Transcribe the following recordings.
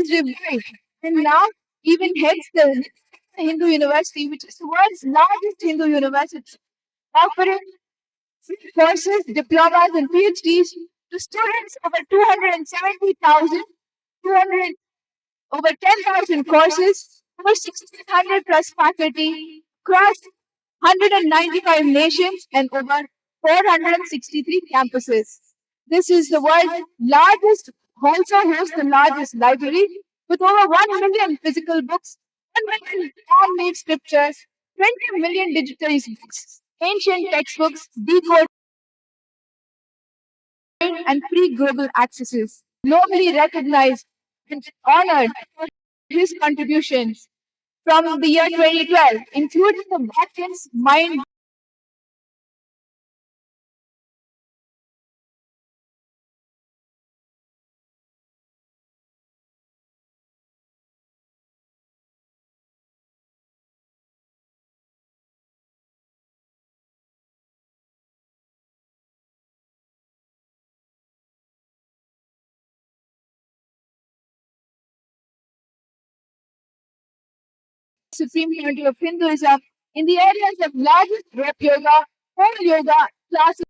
was revived and now even heads the Hindu University, which is the world's largest Hindu university, offering free courses, diplomas, and PhDs to students over 270,000, 200, over 10,000 courses, over 1,600 plus faculty across 195 nations and over 463 campuses. This is the world's largest, also hosts the largest library with over 1 million physical books, 1 million handmade scriptures, 20 million digitized books, ancient textbooks, decoded and free global accesses. Globally recognized and honored for his contributions from the year 2012, including the Vatican's mind supreme unity of Hinduism in the areas of largest rope yoga, whole yoga, classes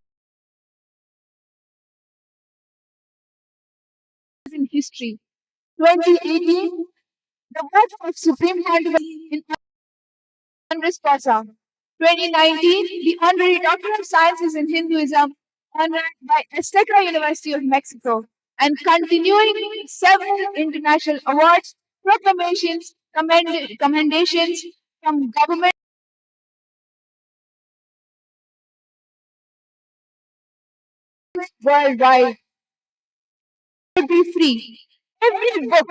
in history. 2018, the work of Supreme Hinduism in Andhra Pradesh. 2019, the honorary Doctor of Sciences in Hinduism honored by Azteca University of Mexico, and continuing several international awards, proclamations, commendations from governments worldwide to be free. Every book,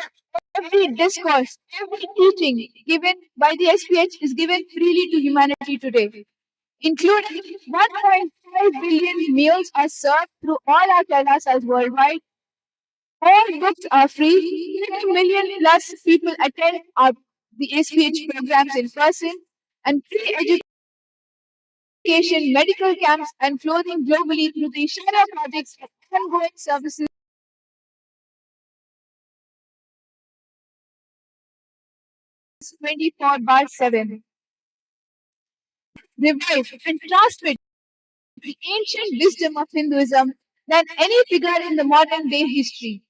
every discourse, every teaching given by the SPH is given freely to humanity today, including 1.5 billion meals are served through all our Kailasas worldwide. All books are free. 20 million plus people attend the SPH programs in person, and free education, medical camps, and clothing globally through the Shara projects and ongoing services 24 bar 7. Revive and transmit the ancient wisdom of Hinduism than any figure in the modern day history.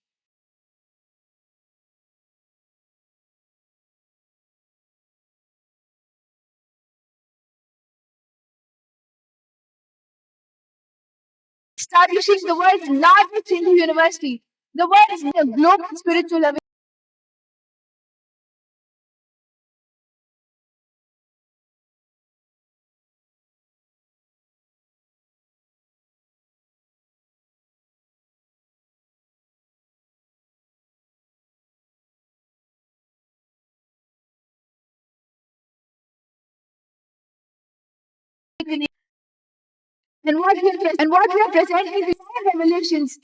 Establishing the world's largest Hindu university, the world's global spiritual awakening. And what we are presenting is revelations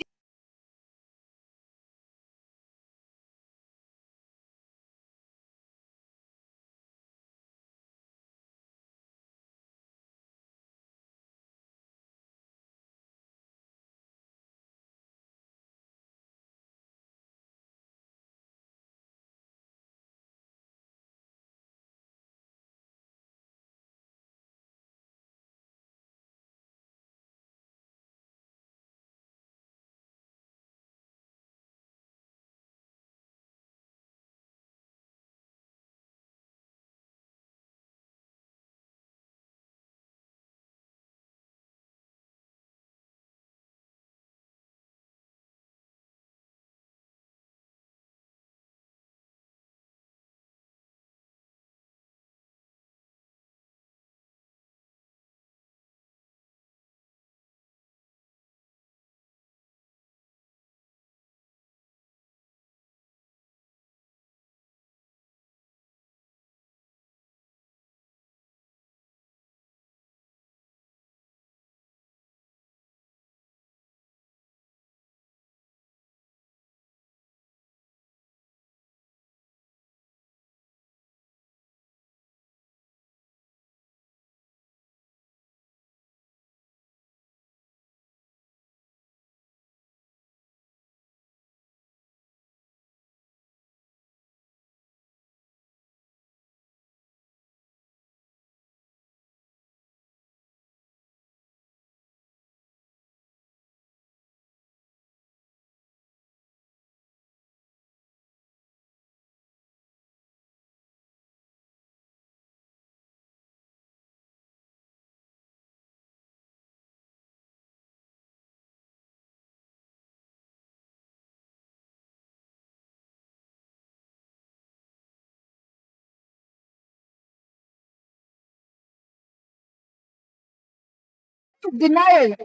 denial.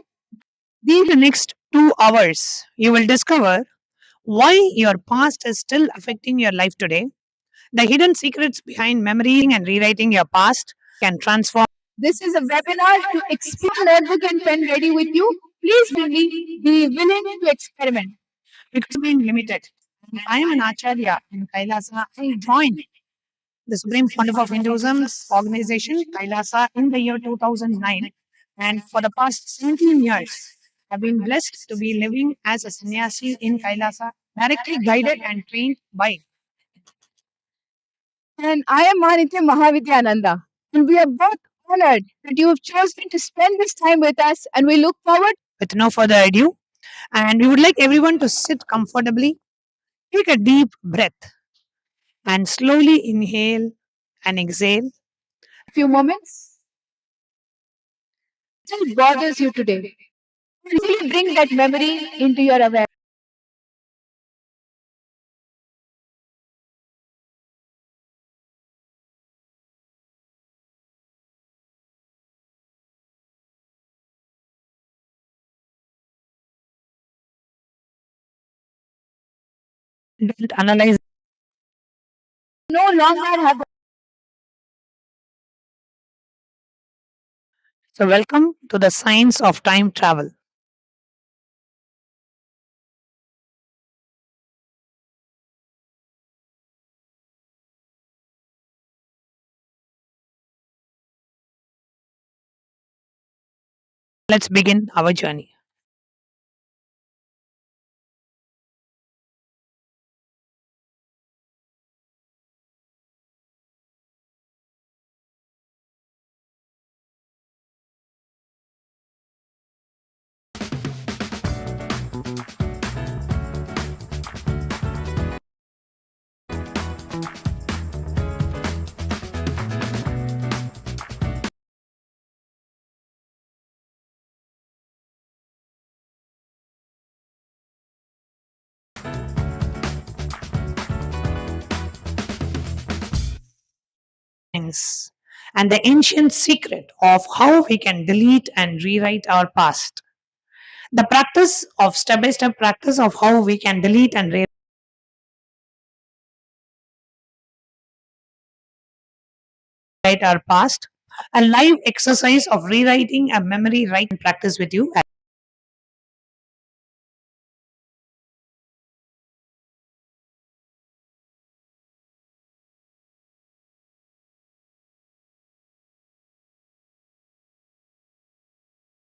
In the next 2 hours, you will discover why your past is still affecting your life today, the hidden secrets behind memorying and rewriting your past can transform. This is a webinar to explore notebook and pen ready with you. Please be willing to experiment. Because being limited. I am an Acharya in Kailasa. I joined the Supreme Fund of Hinduism's organization, Kailasa, in the year 2009. And for the past 17 years, I've been blessed to be living as a sannyasi in Kailasa, directly guided and trained by. And I am Manitya Mahavidyananda. And we are both honored that you have chosen to spend this time with us, and we look forward. With no further ado, and we would like everyone to sit comfortably, take a deep breath, and slowly inhale and exhale. Few moments still bothers you today. Really bring that memory into your awareness. Don't analyze. No longer have. So, welcome to the science of time travel. Let's begin our journey. Things and the ancient secret of how we can delete and rewrite our past. The practice of step by step practice of how we can delete and rewrite our past. A live exercise of rewriting a memory right practice with you.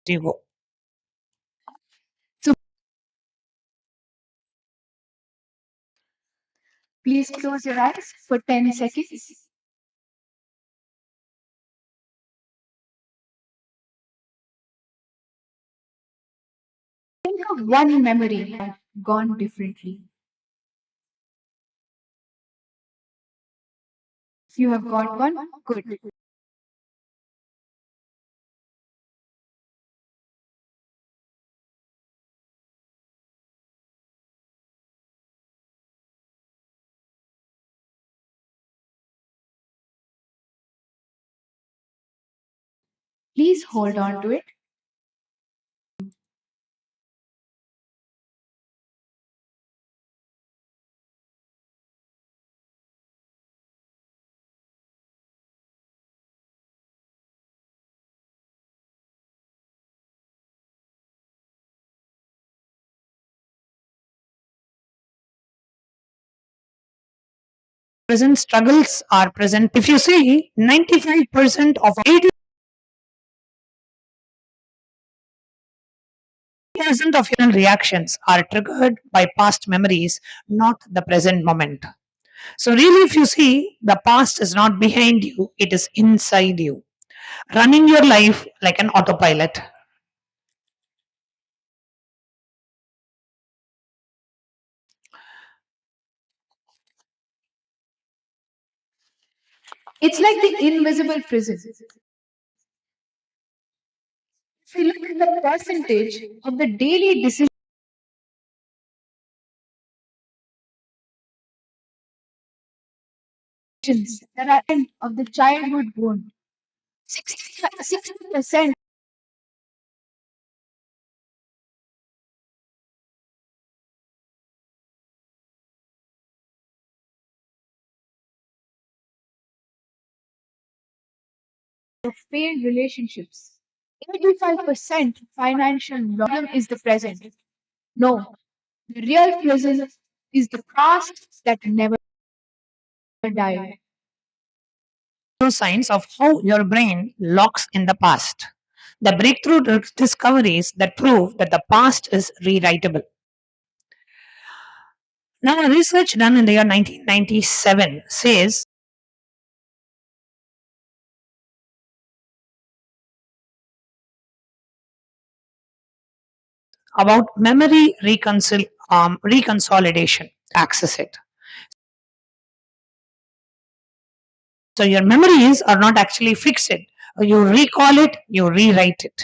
You go. So please close your eyes for 10 seconds. Think of one memory that gone differently. If you have got one, good. Please hold on to it. Present struggles are present. If you see 95% of 80% of human reactions are triggered by past memories, not the present moment. So, really, if you see, the past is not behind you, it is inside you, running your life like an autopilot. It's like the invisible prison. If you look at the percentage of the daily decisions that are in of the childhood wound, 60% of failed relationships. 85% financial problem is the present. No, the real prison is the past that never died. Signs of how your brain locks in the past. The breakthrough discoveries that prove that the past is rewritable. Now, research done in the year 1997 says about memory reconsolidation. Access it. So your memories are not actually fixed. You recall it, you rewrite it.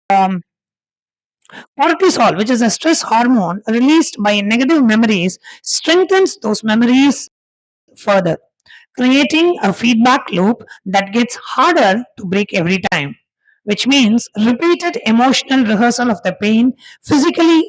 Um, Cortisol, which is a stress hormone released by negative memories, strengthens those memories further, creating a feedback loop that gets harder to break every time, which means repeated emotional rehearsal of the pain physically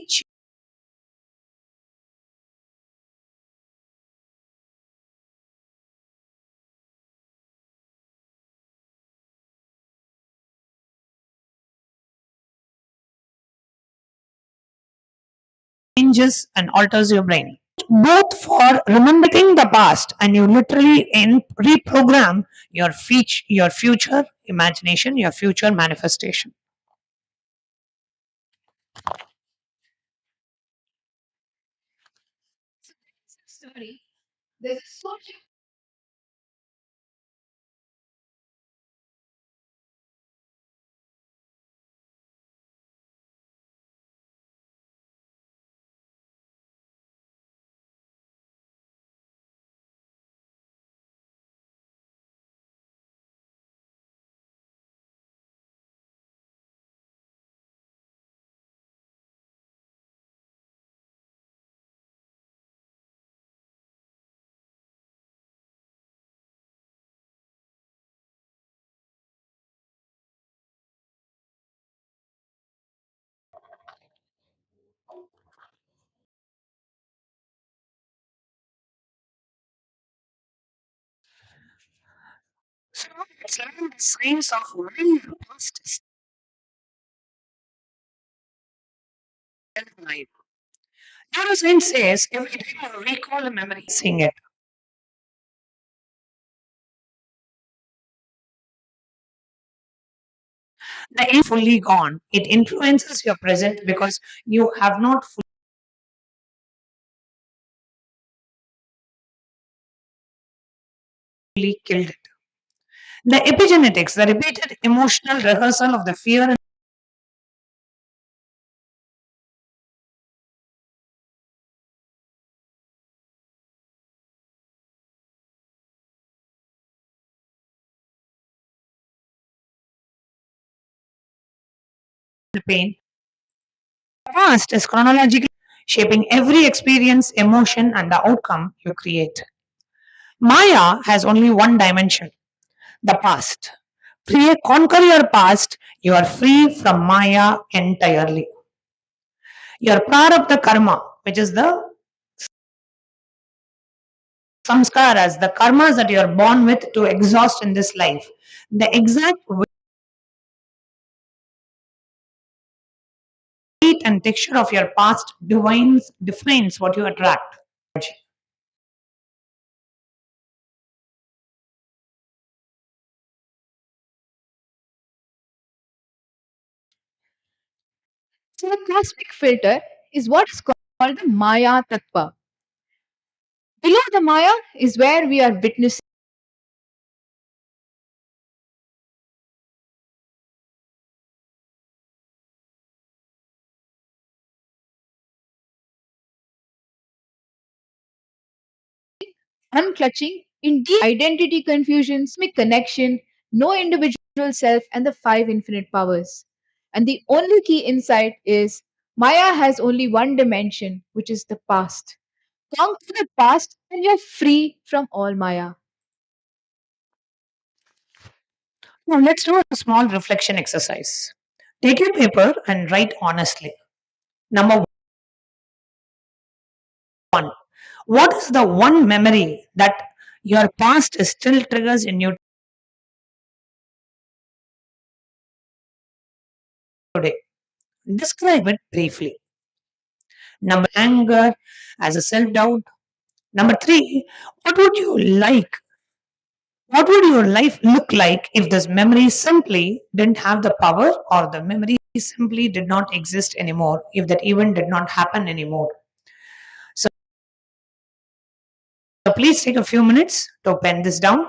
changes and alters your brain. Both for remembering the past and you literally reprogram your future imagination, your future manifestation. Story. There's a social So let's learn the science of when your past is still alive. Neuroscience says every time you recall a memory, seeing it. The is fully gone. It influences your present because you have not fully killed it. The epigenetics, the repeated emotional rehearsal of the fear and the pain. The past is chronologically shaping every experience, emotion, and the outcome you create. Maya has only one dimension, the past. Conquer your past, you are free from Maya entirely. Your prarabdha karma, which is the samskaras, the karmas that you are born with to exhaust in this life. The exact weight and texture of your past defines what you attract. So the cosmic filter is what is called the Maya Tattva. Below the Maya is where we are witnessing unclutching in deep identity confusion, connection, no individual self, and the five infinite powers. And the only key insight is Maya has only one dimension, which is the past. Conquer the past, and you're free from all Maya. Now let's do a small reflection exercise. Take your paper and write honestly. Number What is the one memory that your past still triggers in you today? Describe it briefly. Number anger as a self doubt. Number three, what would you like? What would your life look like if this memory simply didn't have the power or the memory simply did not exist anymore, if that event did not happen anymore? So please take a few minutes to pen this down.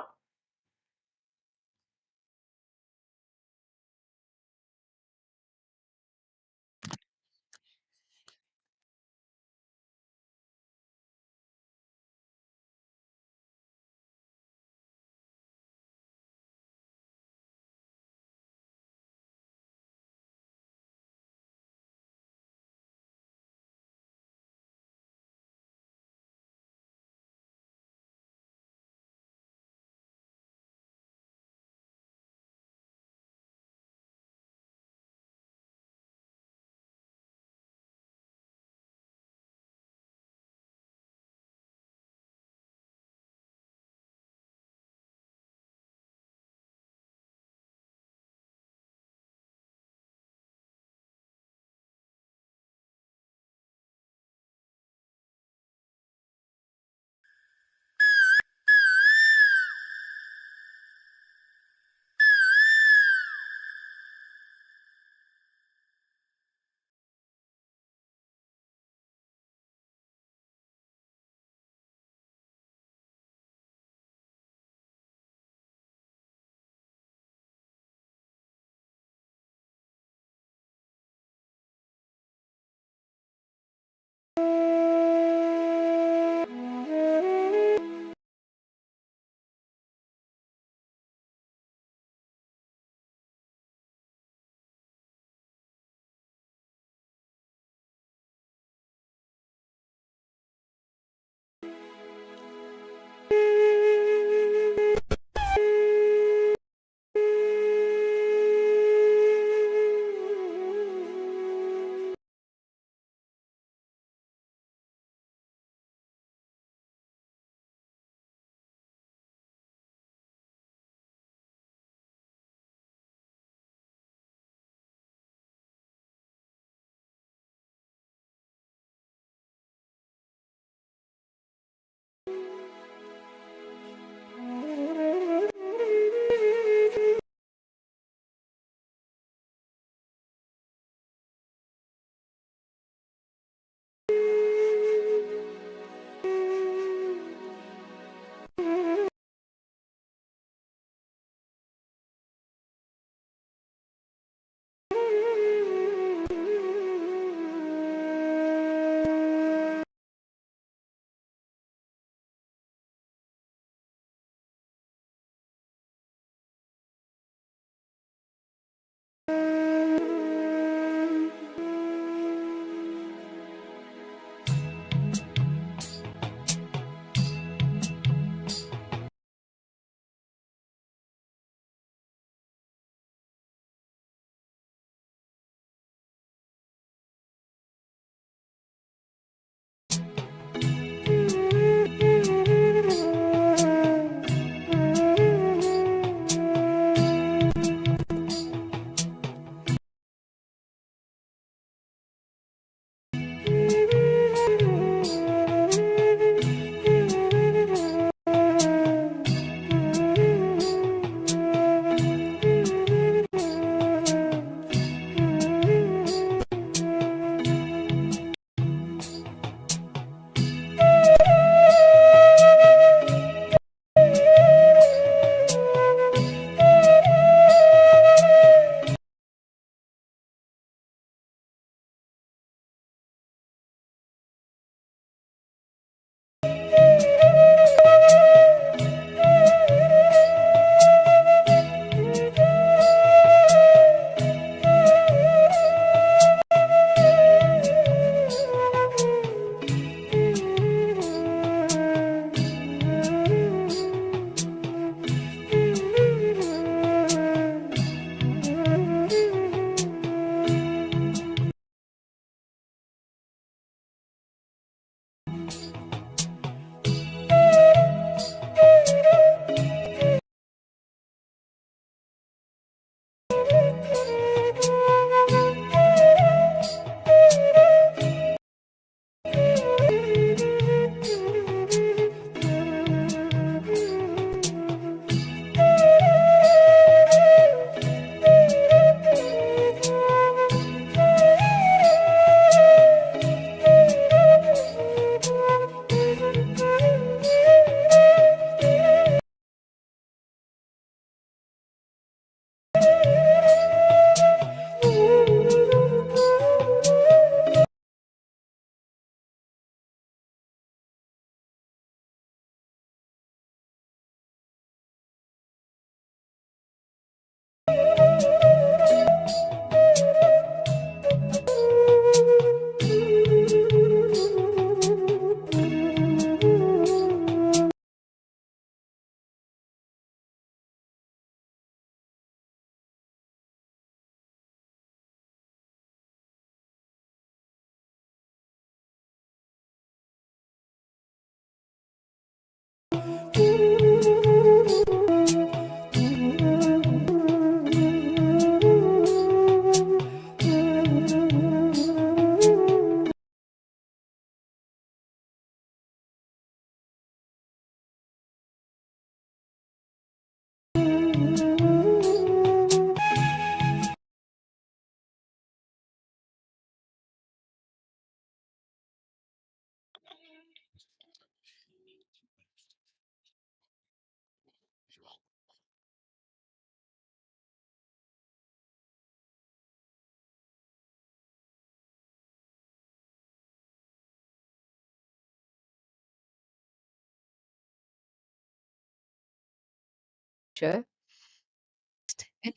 and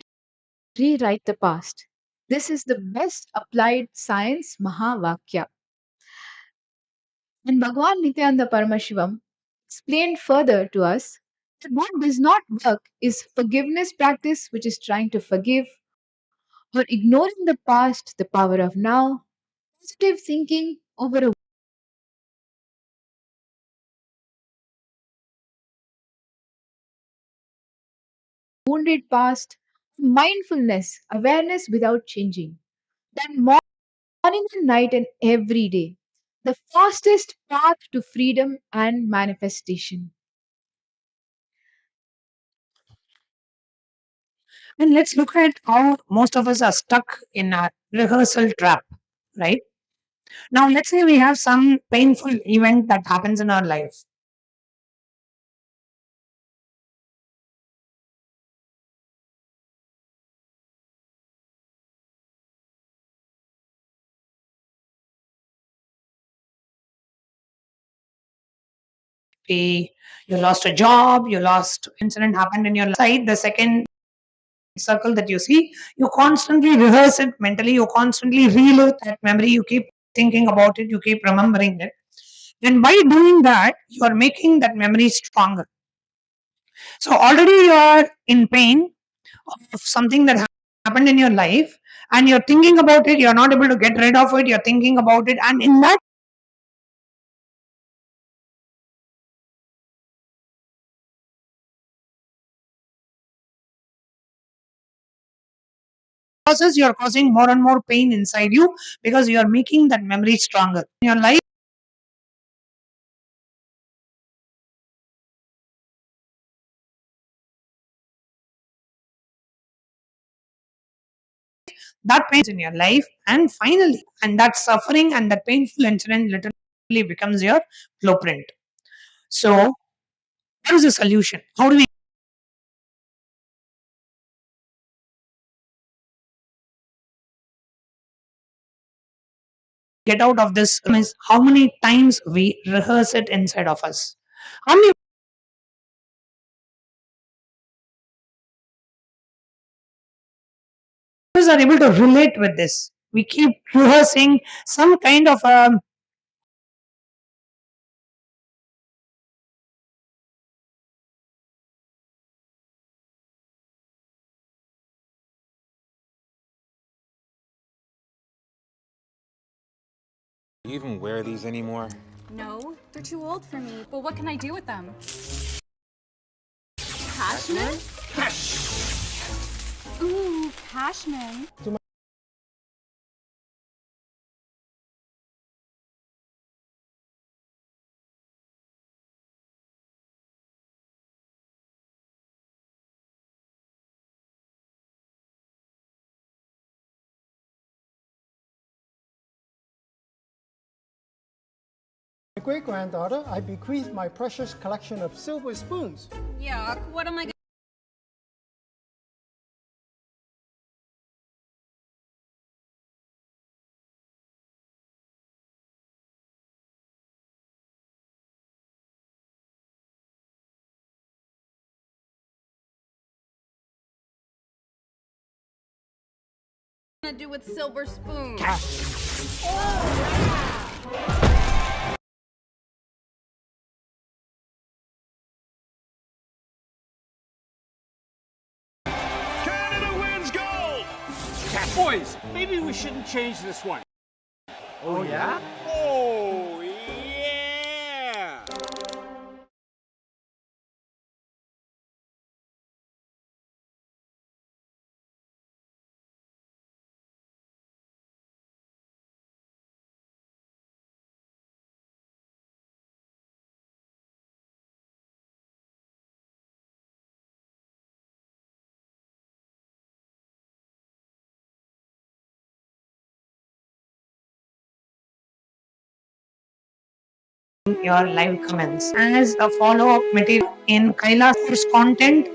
rewrite the past. This is the best applied science Mahavakya. And Bhagavan Nityananda Paramashivam explained further to us that what does not work is forgiveness practice, which is trying to forgive or ignoring the past, the power of now, positive thinking over a wounded past, mindfulness, awareness without changing. Then morning and night and every day. The fastest path to freedom and manifestation. And let's look at how most of us are stuck in a rehearsal trap, right? Now, let's say we have some painful event that happens in our life. You lost a job, you lost incident happened in your side, the second circle that you see, you constantly rehearse it mentally, you constantly relive that memory, you keep thinking about it, you keep remembering it. And by doing that, you are making that memory stronger. So already you are in pain of something that happened in your life, and you're thinking about it, you're not able to get rid of it, you're thinking about it, and in that process, you're causing more and more pain inside you because you are making that memory stronger. In your life, that pain is in your life, and finally, and that suffering and that painful incident literally becomes your blueprint. So, what is the solution? How do we get out of this? Is how many times we rehearse it inside of us. How many of us are able to relate with this? We keep rehearsing some kind of Do you even wear these anymore? No, they're too old for me, but what can I do with them? Cashman? Ooh, Cashman. My great-granddaughter, I bequeath my precious collection of silver spoons. Yuck, what am I gonna do with silver spoons? Canada wins gold! Boys, maybe we shouldn't change this one. Oh yeah? Oh, yeah! your live comments as a follow-up material in Kailasa's content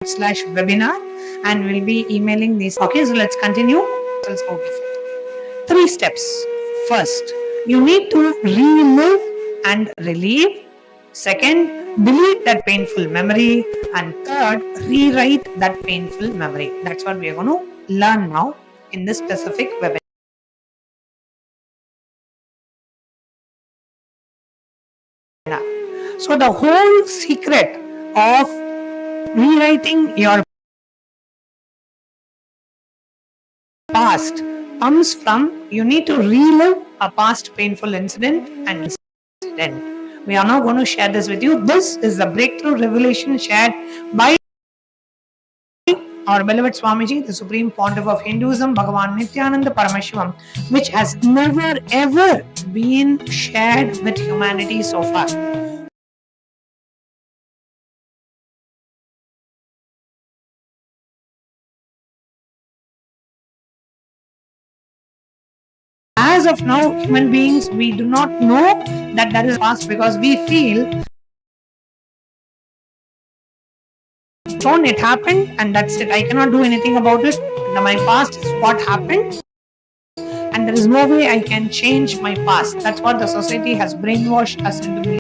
/webinar, and we'll be emailing these. Okay, so let's continue. crystals out of it. 3 steps. First, you need to relive and relieve. Second, delete that painful memory. And third, rewrite that painful memory. That's what we are going to learn now in this specific webinar. So the whole secret of rewriting your past comes from you need to relive a past painful incident and incident. We are now going to share this with you. This is the breakthrough revelation shared by our beloved Swamiji, the Supreme Pontiff of Hinduism, Bhagavan Nityananda Paramashivam, which has never ever been shared with humanity so far. As of now, human beings, we do not know that that is past because we feel it happened and that's it. I cannot do anything about it. My past is what happened and there is no way I can change my past. That's what the society has brainwashed us into believing.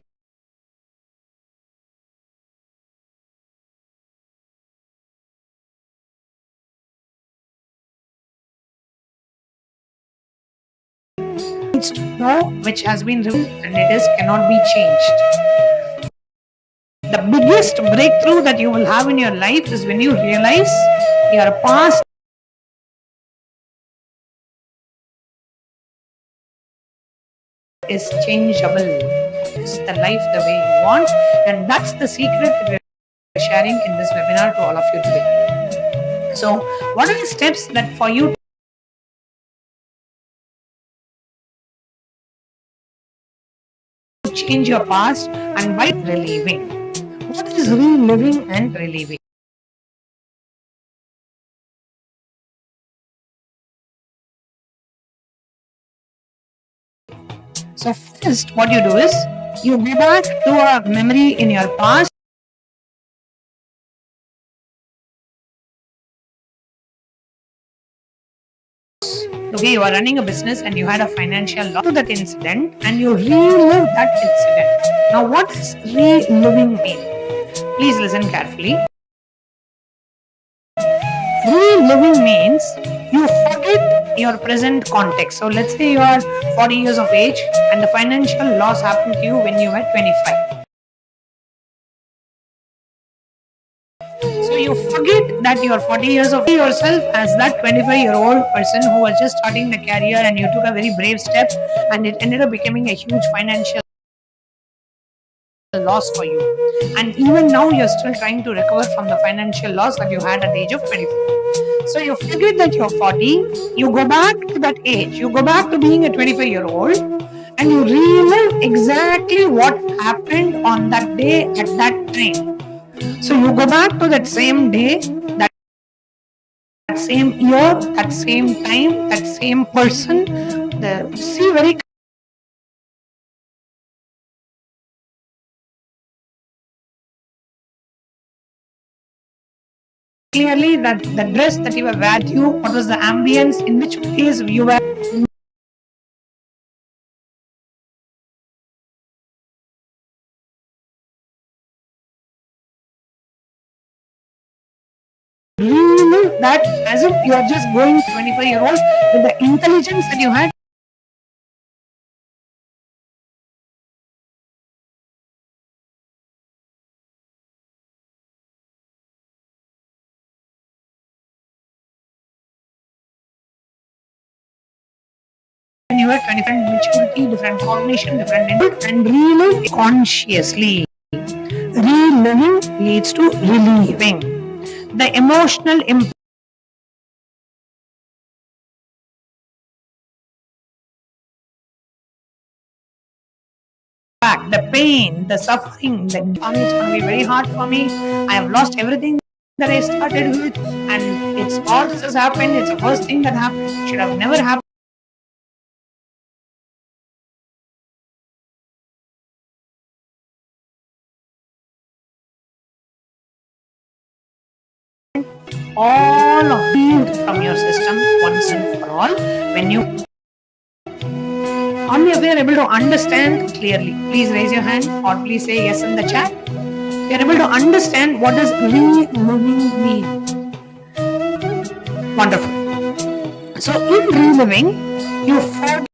Needs to know which has been revealed and it is cannot be changed. The biggest breakthrough that you will have in your life is when you realize your past is changeable. It's the life the way you want, and that's the secret that we're sharing in this webinar to all of you today. So, what are the steps that for you to change your past and by reliving? What is reliving and reliving? So first what you do is you go back to a memory in your past. Okay, you are running a business and you had a financial loss to that incident and you relive that incident. Now what does reliving mean? Please listen carefully. Reliving means you forget your present context. So let's say you are 40 years of age and the financial loss happened to you when you were 25. So you forget that you are 40 years of yourself as that 25-year-old person who was just starting the career and you took a very brave step and it ended up becoming a huge financial loss for you. And even now you're still trying to recover from the financial loss that you had at the age of 24. So you forget that you're 40, you go back to that age, you go back to being a 25-year-old and you relive exactly what happened on that day at that time. So you go back to that same day, that same year, that same time, that same person. See very clearly that the dress that you were wearing, what was the ambience, in which place you were. Relive that as if you are just going 25-year-old with the intelligence that you had. When you were 25, maturity, different cognition, different input, and relive consciously. Reliving leads to relieving. The emotional impact, the pain, the suffering, it's going to be very hard for me. I have lost everything that I started with, and it's all this has happened. It's the first thing that happened. It should have never happened. all of these from your system once and for all. When you only if you are able to understand clearly, please raise your hand or please say yes in the chat. You are able to understand what does reliving mean. Wonderful. So in reliving, you forget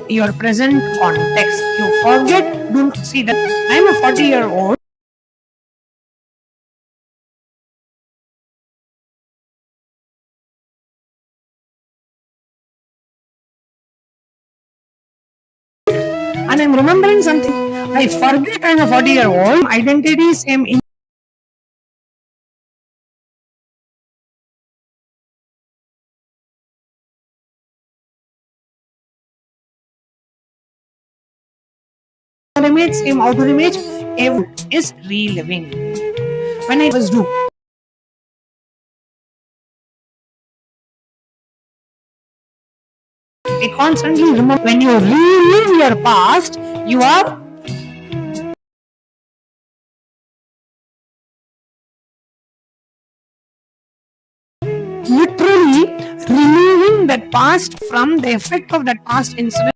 your present context. You forget, don't see that I am a 40-year-old. And I'm remembering something. I forget I'm a 40-year-old. Identity same in image, same outer image, is reliving. When I was do. I constantly remember when you relive your past, you are literally removing that past from the effect of that past incident.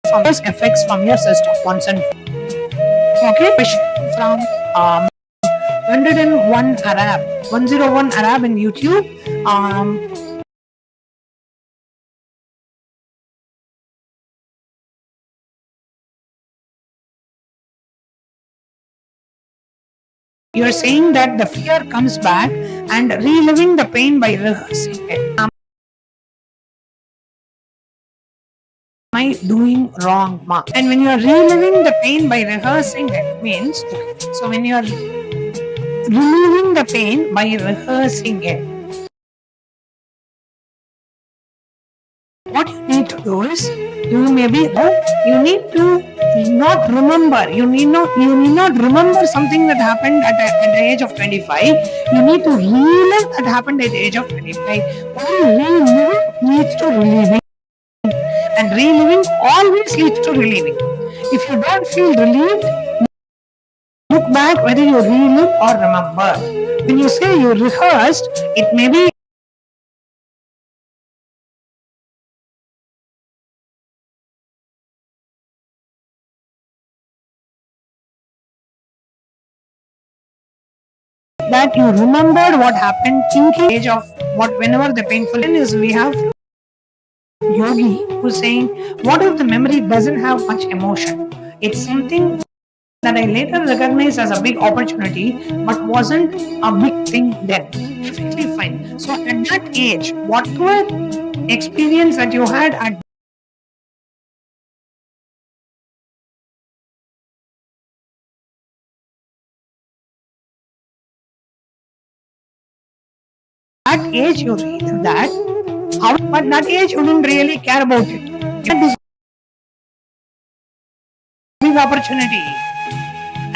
From those effects from your system once and okay. From 101 Arab in YouTube. You're saying that the fear comes back and reliving the pain by rehearsing it. Am I doing wrong, Ma? And when you're reliving the pain by rehearsing it means, so when you're relieving the pain by rehearsing it, what you need to do is, you need to not remember. You need not remember something that happened at the age of 25. You need to relive that happened at the age of 25. Only reliving leads to relieving, and reliving always leads to relieving. If you don't feel relieved, look back whether you relive or remember. When you say you rehearsed, it may be that you remembered what happened, thinking age of whenever the painful is. We have Yogi who's saying, what if the memory doesn't have much emotion? It's something that I later recognized as a big opportunity, but wasn't a big thing then. Perfectly fine. So at that age, whatever experience that you had at that age, you read that, but that age you didn't really care about it. This big opportunity,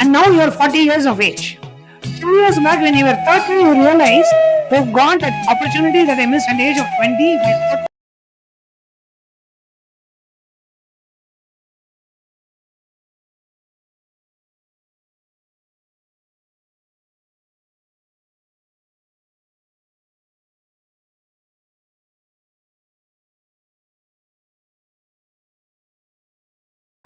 and now you are 40 years of age. 2 years back, when you were 30, you realized you've got an opportunity that I missed at the age of 20.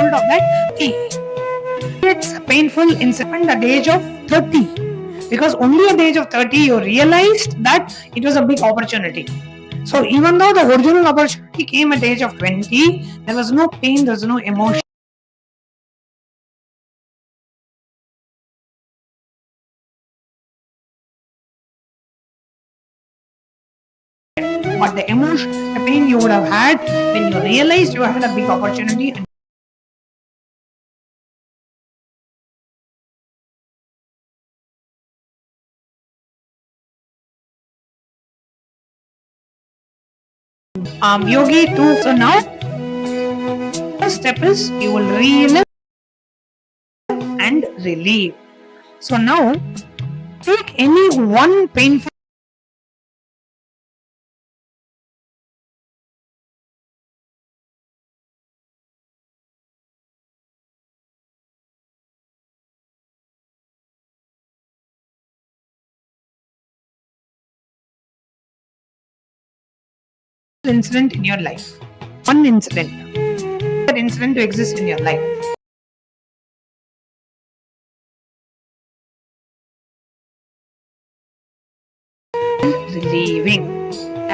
Of that, it's a painful incident at the age of 30, because only at the age of 30 you realized that it was a big opportunity. So even though the original opportunity came at the age of 20, there was no pain, there was no emotion. But the emotion, the pain you would have had when you realized you had a big opportunity. Yogi too. So now, first step is you will relive relieve. So now, take any one painful incident in your life. One incident. That incident to exist in your life. Relieving.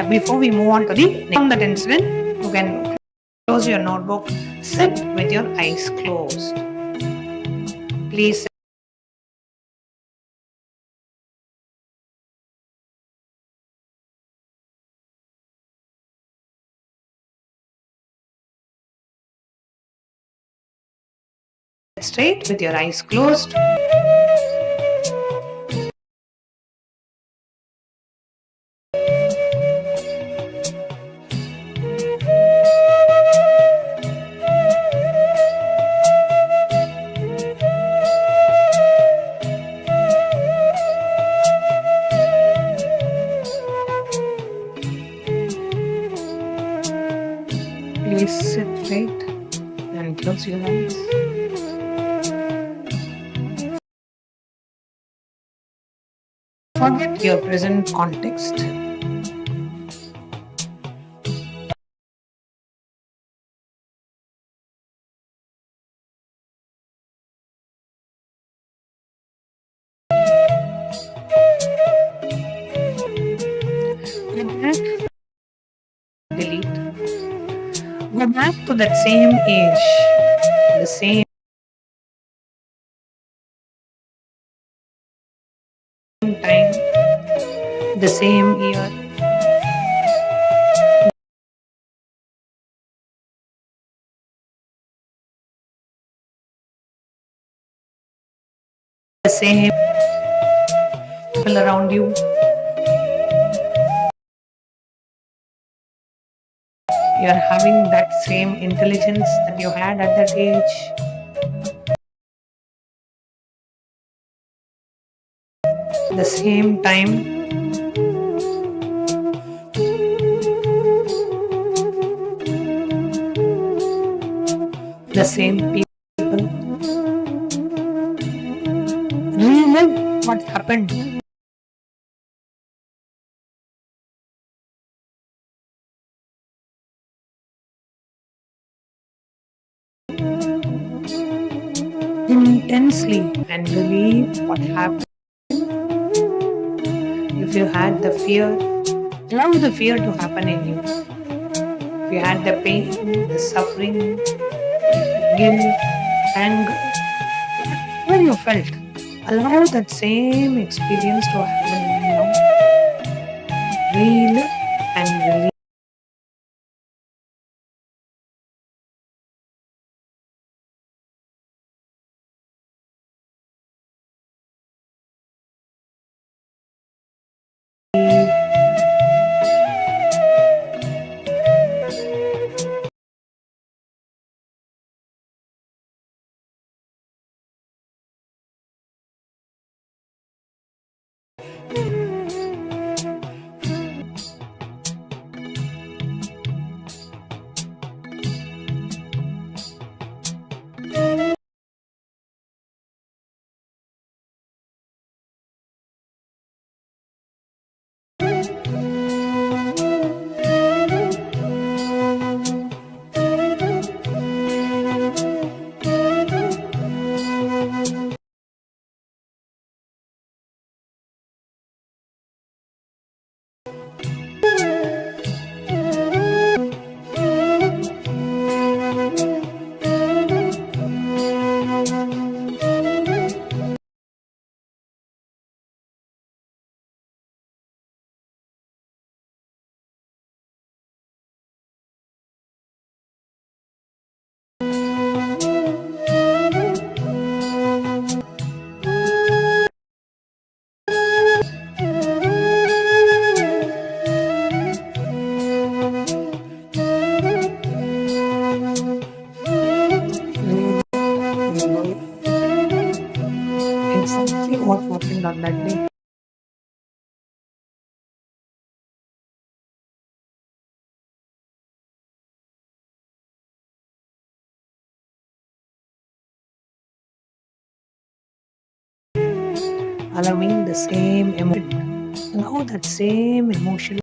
Before we move on to the next that incident, you can close your notebook, sit with your eyes closed. Please sit straight with your eyes closed. Please sit straight and close your eyes. Forget your present context. Go back, delete. Go back to that same age, the same time, the same year, the same people around you. You are having that same intelligence that you had at that age. The same time, the same people. Relive what happened. Intensely and relieve what happened. If you had the fear, allow the fear to happen in you. If you had the pain, the suffering, guilt, anger, whatever you felt, allow that same experience to happen now. Relive and relieve. allowing the same emotion. Allow that same emotion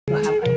to happen.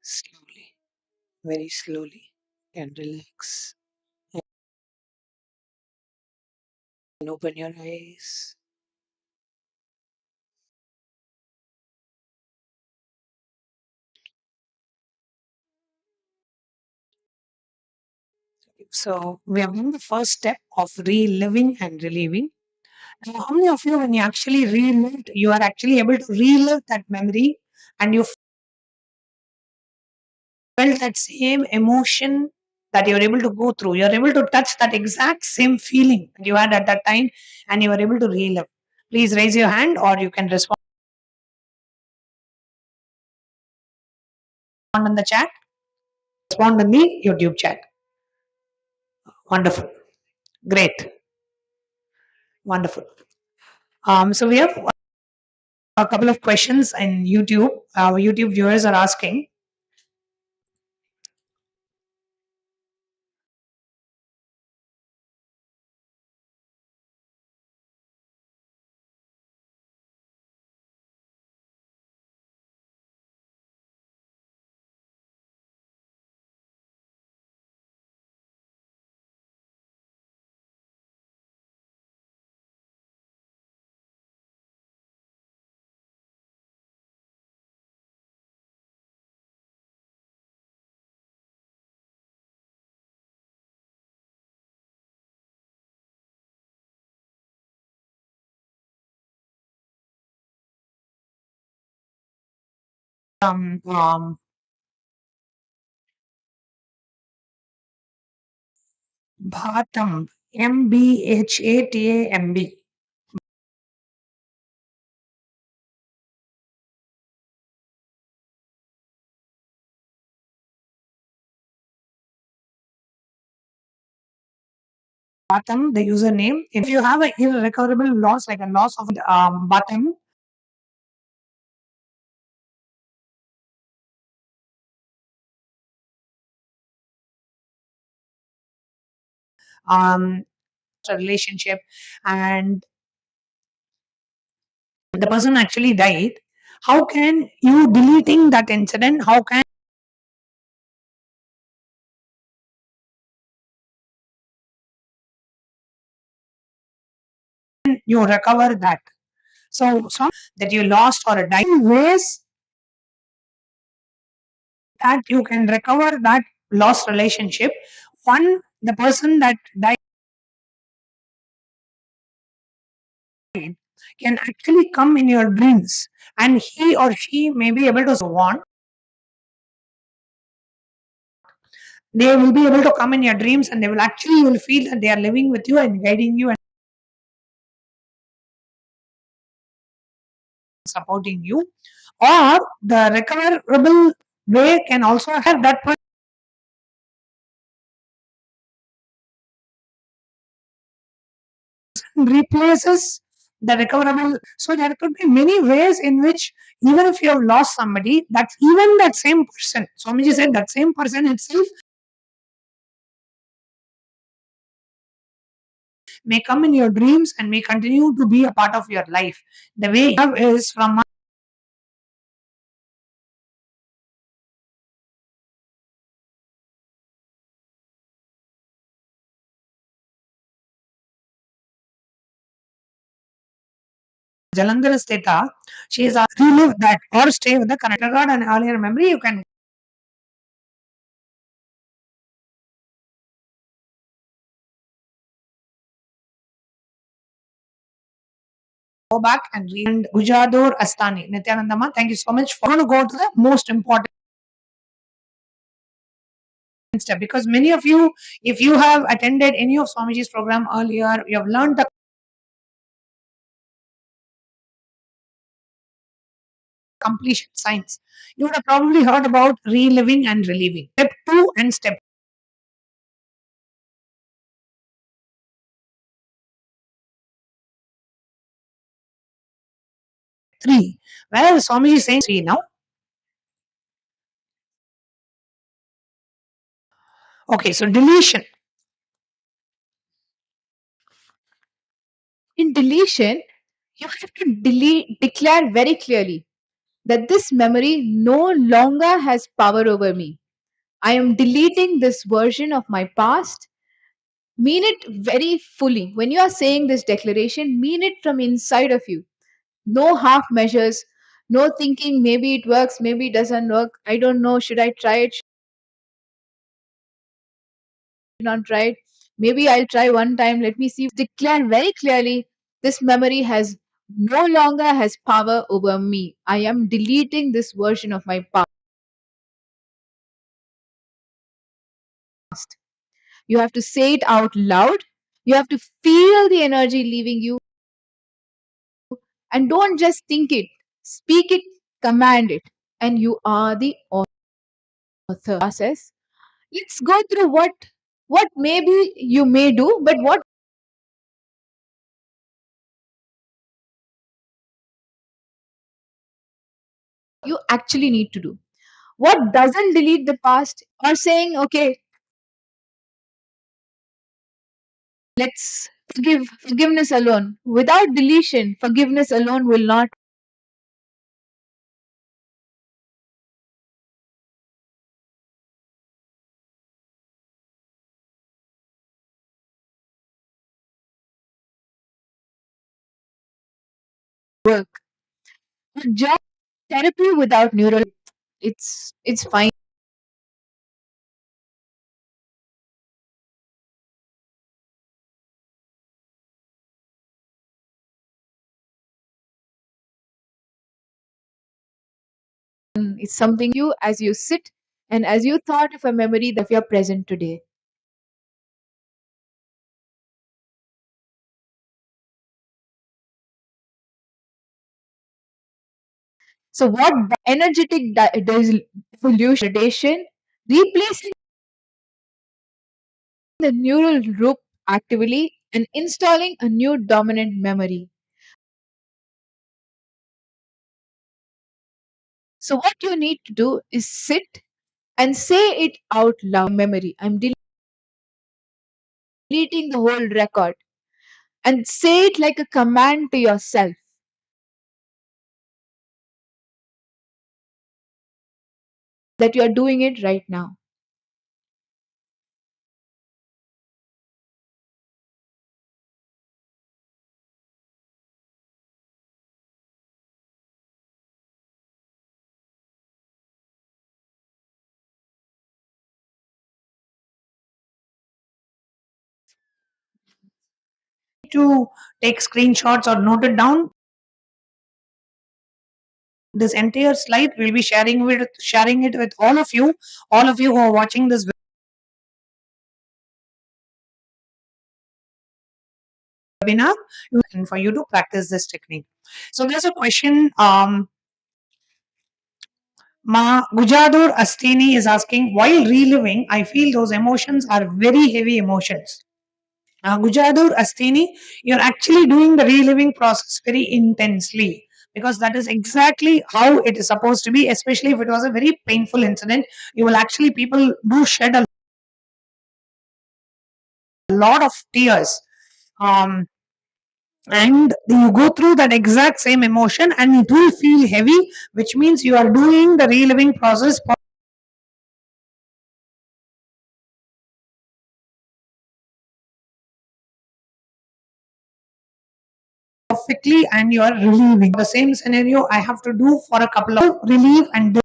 Slowly, very slowly, and relax and open your eyes. So we have done the first step of reliving and reliving. How many of you, when you actually relived, you are actually able to relive that memory and you felt that same emotion that you're able to go through? You're able to touch that exact same feeling that you had at that time and you were able to relive. Please raise your hand or you can respond in the chat. Respond in the YouTube chat. Wonderful. Great. Wonderful. So we have a couple of questions in YouTube. Our YouTube viewers are asking. um, um, Bhatam, Mbhatamb. bottom, the username. If you have an irrecoverable loss, like a loss of bottom, um, a relationship, and the person actually died, how can you deleting that incident? How can you recover that? So that you lost or died, ways that you can recover that lost relationship. One, the person that died can actually come in your dreams, and he or she may be able to want. They will be able to come in your dreams, and they will actually, you will feel that they are living with you and guiding you and supporting you. Or the recoverable way can also have that person replaces the recoverable. So there could be many ways in which, even if you have lost somebody, that even that same person, Swamiji said, that same person itself may come in your dreams and may continue to be a part of your life. The way you have is from Jalandhar Theta. She is a relive that or stay with the connector God and earlier memory. You can go back and read. And Ujador Astani, Nityanandama, thank you so much. For going to go to the most important step, because many of you, if you have attended any of Swamiji's program earlier, you have learned the completion science. You would have probably heard about reliving and relieving. Step 2 and step 3. Where Swamiji is saying 3 now. Okay, so deletion. In deletion, you have to declare very clearly that this memory no longer has power over me. I am deleting this version of my past. Mean it very fully. When you are saying this declaration, mean it from inside of you. No half measures, no thinking maybe it works, maybe it doesn't work. I don't know. Should I try it? Should I not try it? Maybe I'll try one time. Let me see. Declare very clearly this memory has no longer has power over me. I am deleting this version of my past. You have to say it out loud. You have to feel the energy leaving you, and don't just think it. Speak it, command it, and you are the author. Process. Let's go through what maybe you may do, but what you actually need to do. What doesn't delete the past, or saying, okay, let's forgiveness alone. Without deletion, forgiveness alone will not work. Job therapy without neural, it's fine. It's something you as you sit and as you thought of a memory that you're present today. So what energetic evolution, replacing the neural loop actively and installing a new dominant memory. So, what you need to do is sit and say it out loud memory. I'm deleting the whole record and say it like a command to yourself that you are doing it right now. To take screenshots or note it down. This entire slide we'll be sharing it with all of you who are watching this webinar, and for you to practice this technique. So there's a question. Ma Gujadur Astini is asking, while reliving, I feel those emotions are very heavy emotions. Gujadur Astini, you're actually doing the reliving process very intensely, because that is exactly how it is supposed to be, especially if it was a very painful incident. You will actually, people do shed a lot of tears. Um, and you go through that exact same emotion and it will feel heavy, which means you are doing the reliving process perfectly, and you are relieving. The same scenario I have to do for a couple of relieve and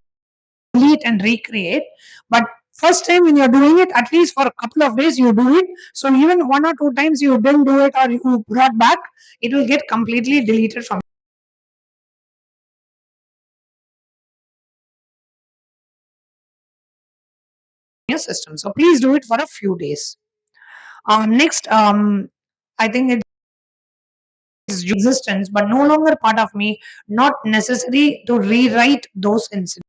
delete and recreate. But first time when you're doing it, at least for a couple of days you do it. So even one or two times you didn't do it or you brought back, it will get completely deleted from your system. So please do it for a few days. Next, I think it is existence, but no longer part of me, not necessary to rewrite those incidents.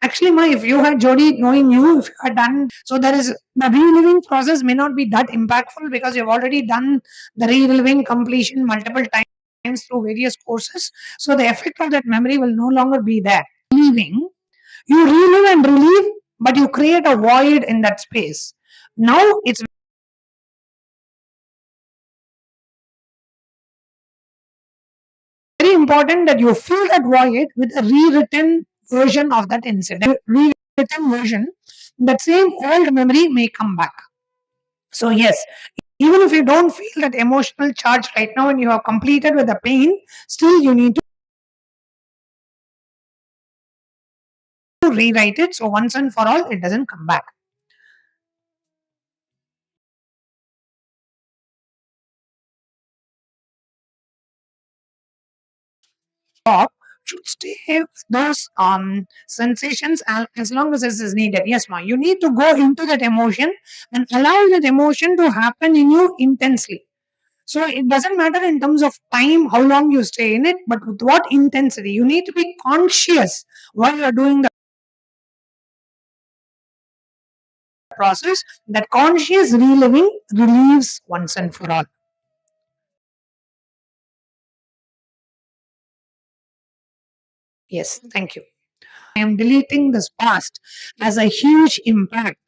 Actually, Ma, if you had Jody knowing you, if you had done so, there is the reliving process may not be that impactful because you've already done the reliving completion multiple times through various courses. So the effect of that memory will no longer be there. Reliving, you relive and relive, but you create a void in that space. Now it's very important that you fill that void with a rewritten version of that incident. Rewritten version, that same old memory may come back. So, yes, even if you don't feel that emotional charge right now and you are completed with the pain, still you need to rewrite it. So, once and for all, it doesn't come back. Stop should stay with those sensations as long as it is needed. Yes, ma, you need to go into that emotion and allow that emotion to happen in you intensely. So it doesn't matter in terms of time, how long you stay in it, but with what intensity. You need to be conscious while you're doing the process. That conscious reliving relieves once and for all. Yes, thank you. I am deleting this past as a huge impact.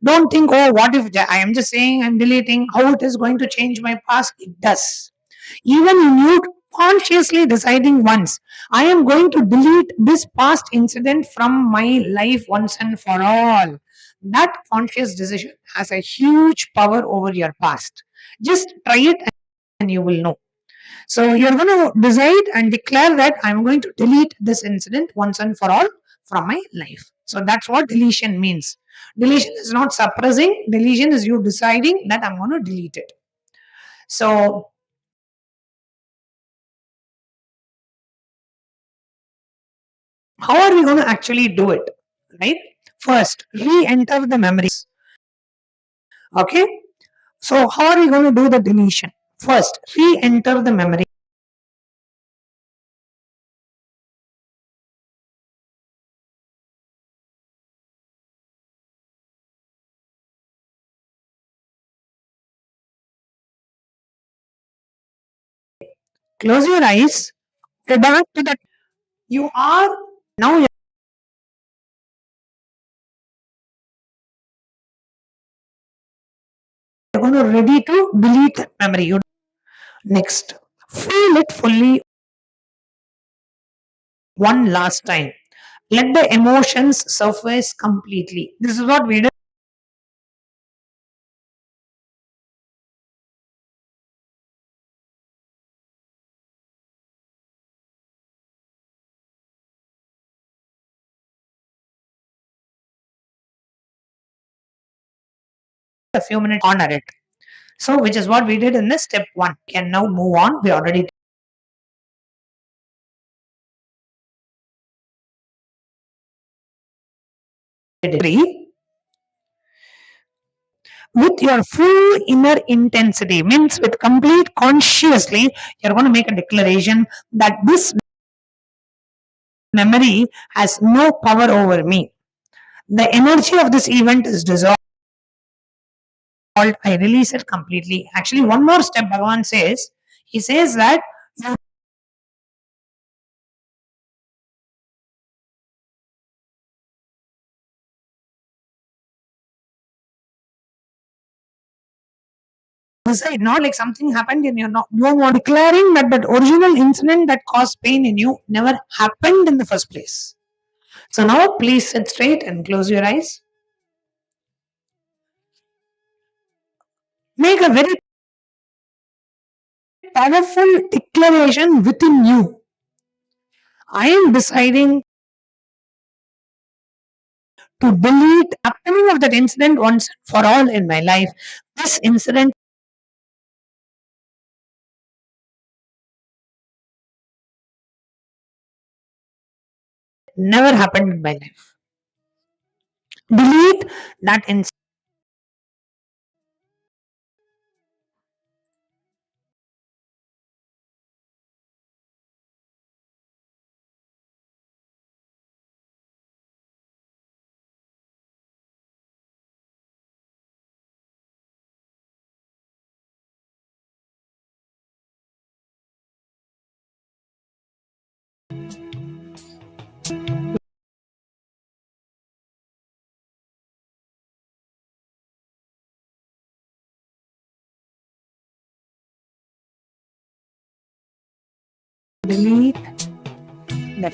Don't think, oh, what if I am just saying I'm deleting, how it is going to change my past? It does. Even in you consciously deciding once, I am going to delete this past incident from my life once and for all. That conscious decision has a huge power over your past. Just try it and you will know. So you're going to decide and declare that I'm going to delete this incident once and for all from my life. So that's what deletion means. Deletion is not suppressing, deletion is you deciding that I'm going to delete it. So, how are we going to actually do it? Right? First, re enter the memories. Okay? So, how are we going to do the deletion? First, re-enter the memory. Close your eyes. Go back to that. You are now. You're going to ready to delete that memory. Next, feel it fully one last time. Let the emotions surface completely. This is what we did a few minutes on it. So, which is what we did in this step 1. We can now move on. We already did it. 3. With your full inner intensity, means with complete consciously, you're going to make a declaration that this memory has no power over me. The energy of this event is dissolved. I release it completely. Actually, one more step Bhagavan says, he says that you decide, not like something happened and you're not, you are declaring that that original incident that caused pain in you never happened in the first place. So now please sit straight and close your eyes. Make a very powerful declaration within you. I am deciding to delete happening of that incident once for all in my life. This incident never happened in my life. Delete that incident. Delete that.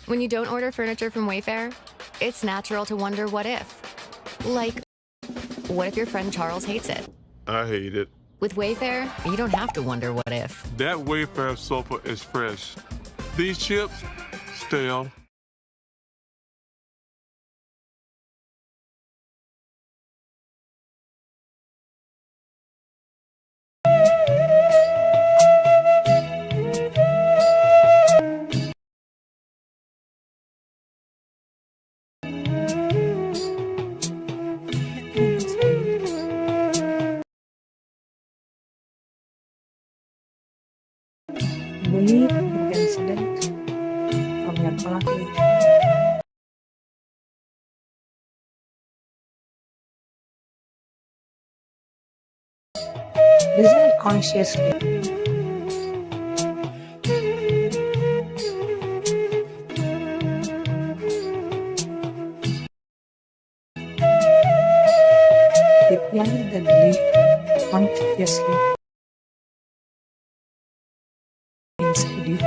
When you don't order furniture from Wayfair, it's natural to wonder what if. Like, what if your friend Charles hates it? I hate it. With Wayfair, you don't have to wonder what if. That Wayfair sofa is fresh. These chips, stale. Delete the incident from your party. Listen consciously. Declare the delete consciously inside you.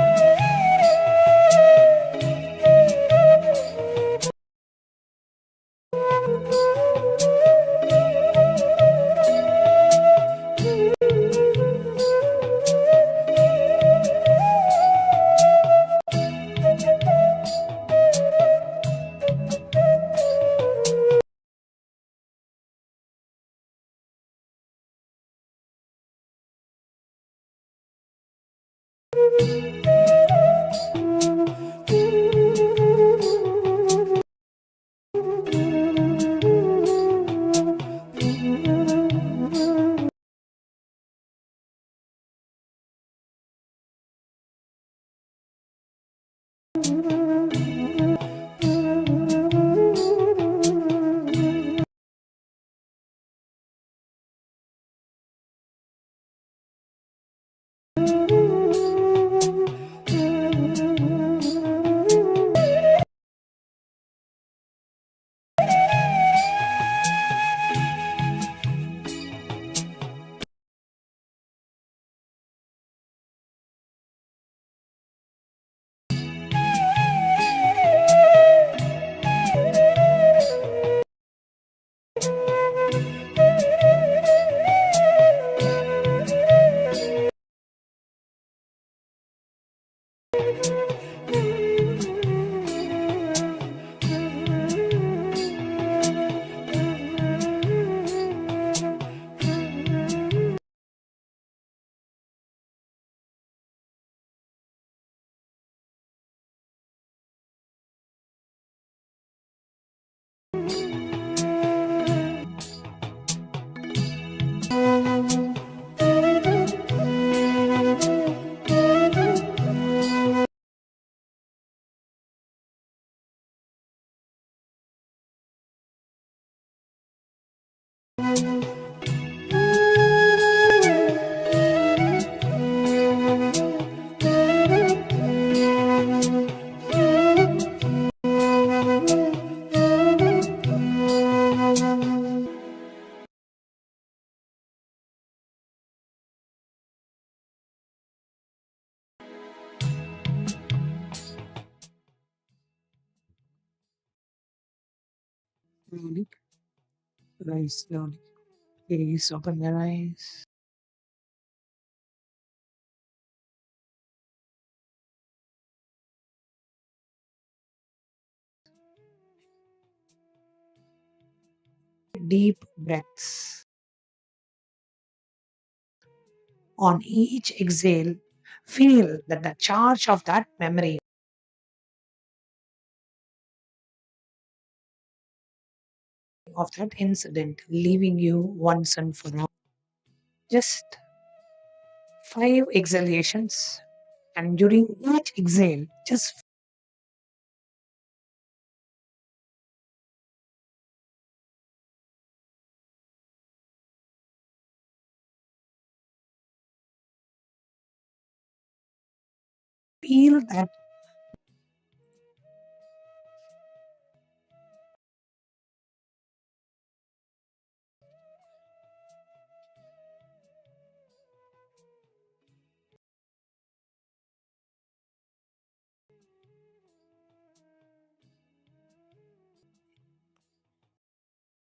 Slowly, very slowly. Please open your eyes. Deep breaths. On each exhale, feel that the charge of that memory of that incident leaving you once and for all. Just 5 exhalations, and during each exhale, just feel that.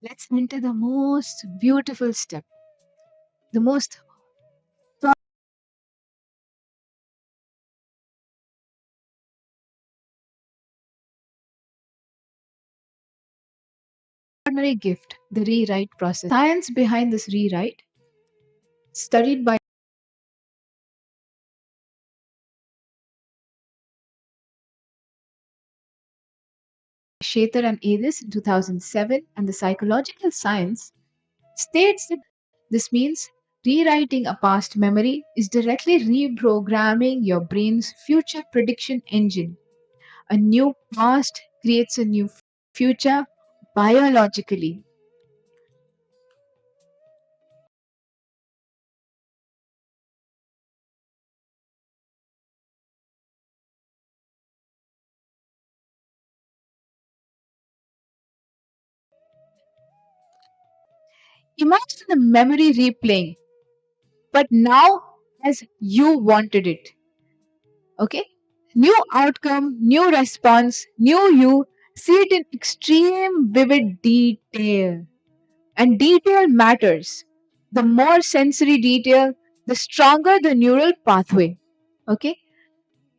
Let's enter the most beautiful step, the most extraordinary gift, the rewrite process. Science behind this rewrite, studied by Shether and Edis in 2007, and the psychological science states that this means rewriting a past memory is directly reprogramming your brain's future prediction engine. A new past creates a new future biologically. Imagine the memory replaying, but now as you wanted it. Okay? New outcome, new response, new you. See it in extreme vivid detail. And detail matters. The more sensory detail, the stronger the neural pathway. Okay?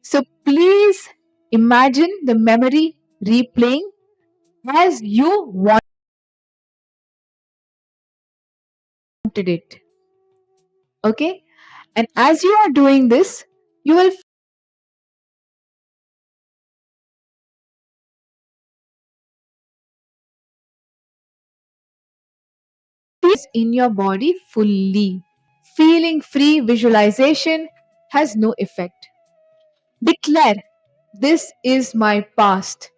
So please imagine the memory replaying as you wanted it. Okay? And as you are doing this, you will in your body fully. Feeling free visualization has no effect. Declare, this is my past.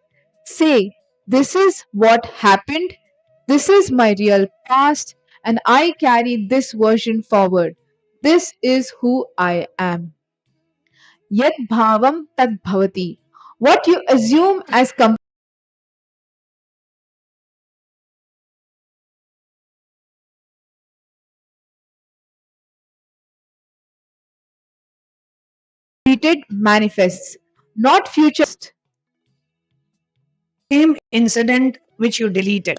Say, this is what happened. This is my real past, and I carry this version forward. This is who I am. Yat bhavam tad bhavati. What you assume as completed manifests, not future. Same incident which you deleted.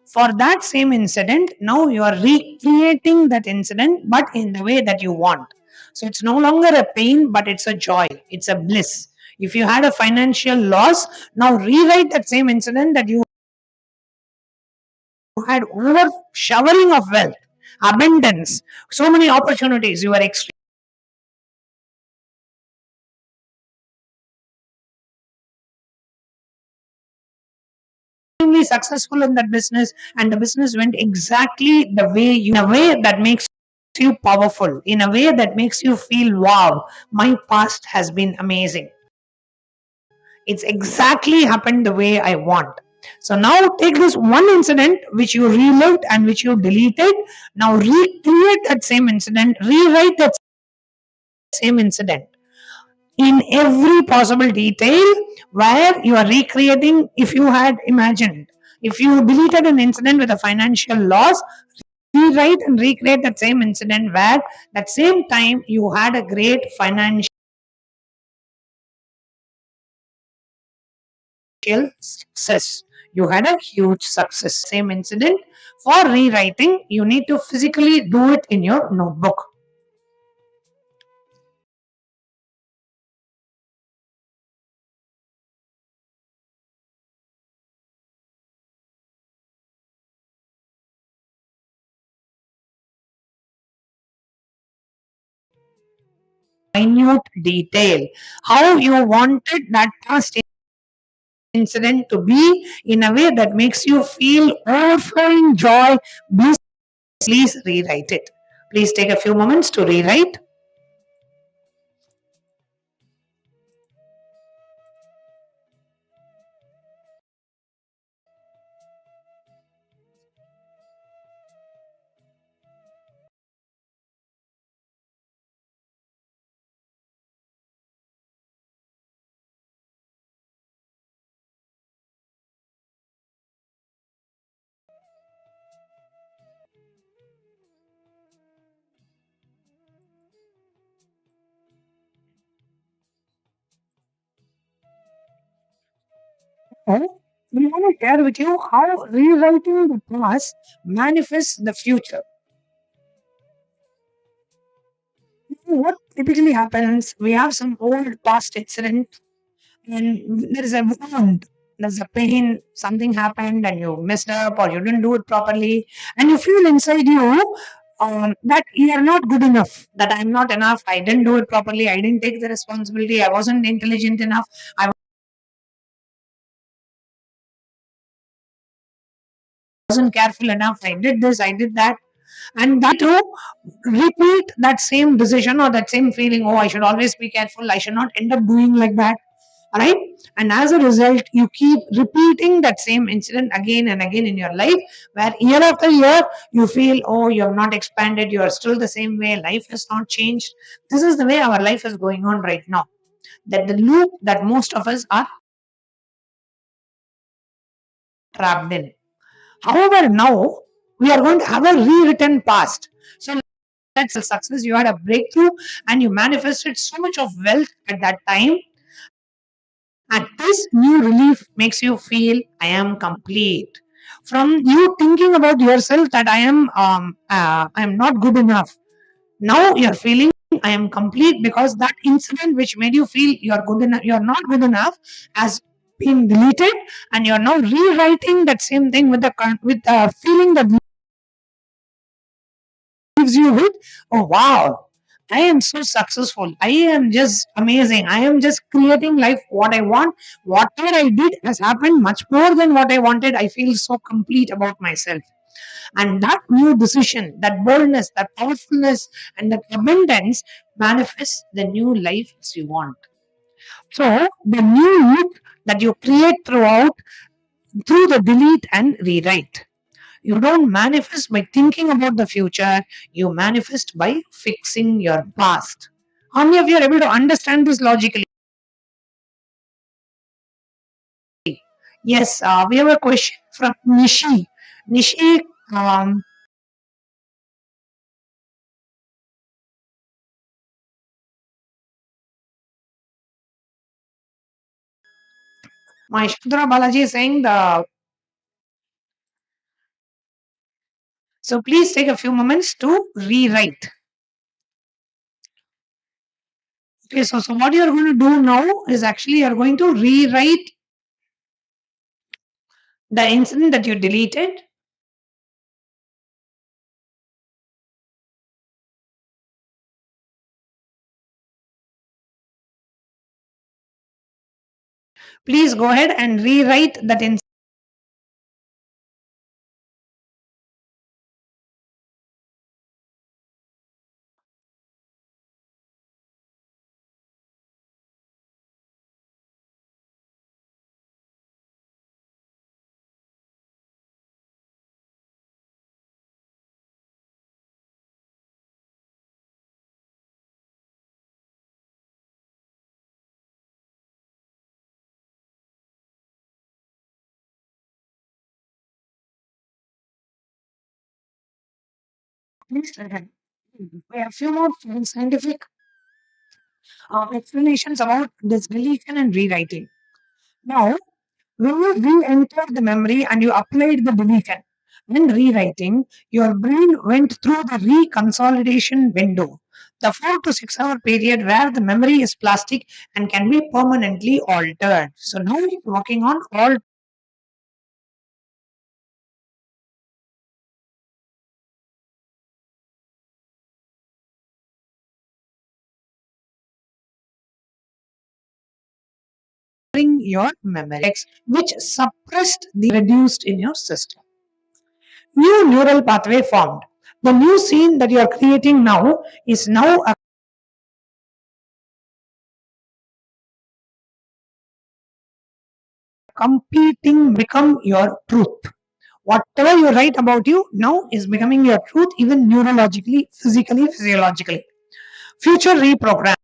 For that same incident, now you are recreating that incident, but in the way that you want. So it's no longer a pain, but it's a joy, it's a bliss. If you had a financial loss, now rewrite that same incident that you had over showering of wealth, abundance, so many opportunities. You were extremely successful in that business, and the business went exactly the way you, in a way that makes you powerful, in a way that makes you feel, wow, my past has been amazing. It's exactly happened the way I want. So now take this one incident which you relived and which you deleted. Now recreate that same incident, rewrite that same incident in every possible detail, where you are recreating. If you had imagined, if you deleted an incident with a financial loss, rewrite and recreate that same incident where that same time you had a great financial success. You had a huge success. Same incident. For rewriting, you need to physically do it in your notebook. Minute detail. How you wanted that past incident to be in a way that makes you feel overflowing joy, bliss. Please rewrite it. Please take a few moments to rewrite. We want to share with you how rewriting the past manifests the future. What typically happens, we have some old past incident and there is a wound, there's a pain, something happened and you messed up or you didn't do it properly, and you feel inside you that you are not good enough, that I'm not enough, I didn't do it properly, I didn't take the responsibility, I wasn't intelligent enough, I wasn't careful enough, I did this, I did that. And that to repeat that same decision or that same feeling, oh, I should always be careful, I should not end up doing like that. Right? And as a result, you keep repeating that same incident again and again in your life, where year after year you feel, oh, you have not expanded, you are still the same way, life has not changed. This is the way our life is going on right now. That the loop that most of us are trapped in. However, now we are going to have a rewritten past. So that's a success. You had a breakthrough and you manifested so much of wealth at that time. And this new relief makes you feel I am complete. From you thinking about yourself that I am not good enough. Now you're feeling I am complete because that incident which made you feel you're good enough, you're not good enough, has been deleted, and you're now rewriting that same thing with the feeling that gives you with, oh wow, I am so successful, I am just amazing, I am just creating life what I want, whatever I did has happened much more than what I wanted, I feel so complete about myself. And that new decision, that boldness, that powerfulness, and that abundance manifests the new life as you want. So, the new look that you create through the delete and rewrite. You don't manifest by thinking about the future, you manifest by fixing your past. How many of you are able to understand this logically? Yes, we have a question from Nishi. Nishi, Mahishandra Balaji is saying so please take a few moments to rewrite. Okay, so what you are going to do now is actually you are going to rewrite the incident that you deleted. Please go ahead and rewrite that incident. Please listen. We have a few more scientific explanations about this deletion and rewriting. Now, when you re-enter the memory and you applied the deletion and rewriting, your brain went through the reconsolidation window, the 4 to 6 hour period where the memory is plastic and can be permanently altered. So now you're working on altering your memory, which suppressed the reduced in your system. New neural pathway formed. The new scene that you are creating now is now a competing become your truth. Whatever you write about you now is becoming your truth, even neurologically, physically, physiologically. Future reprogram.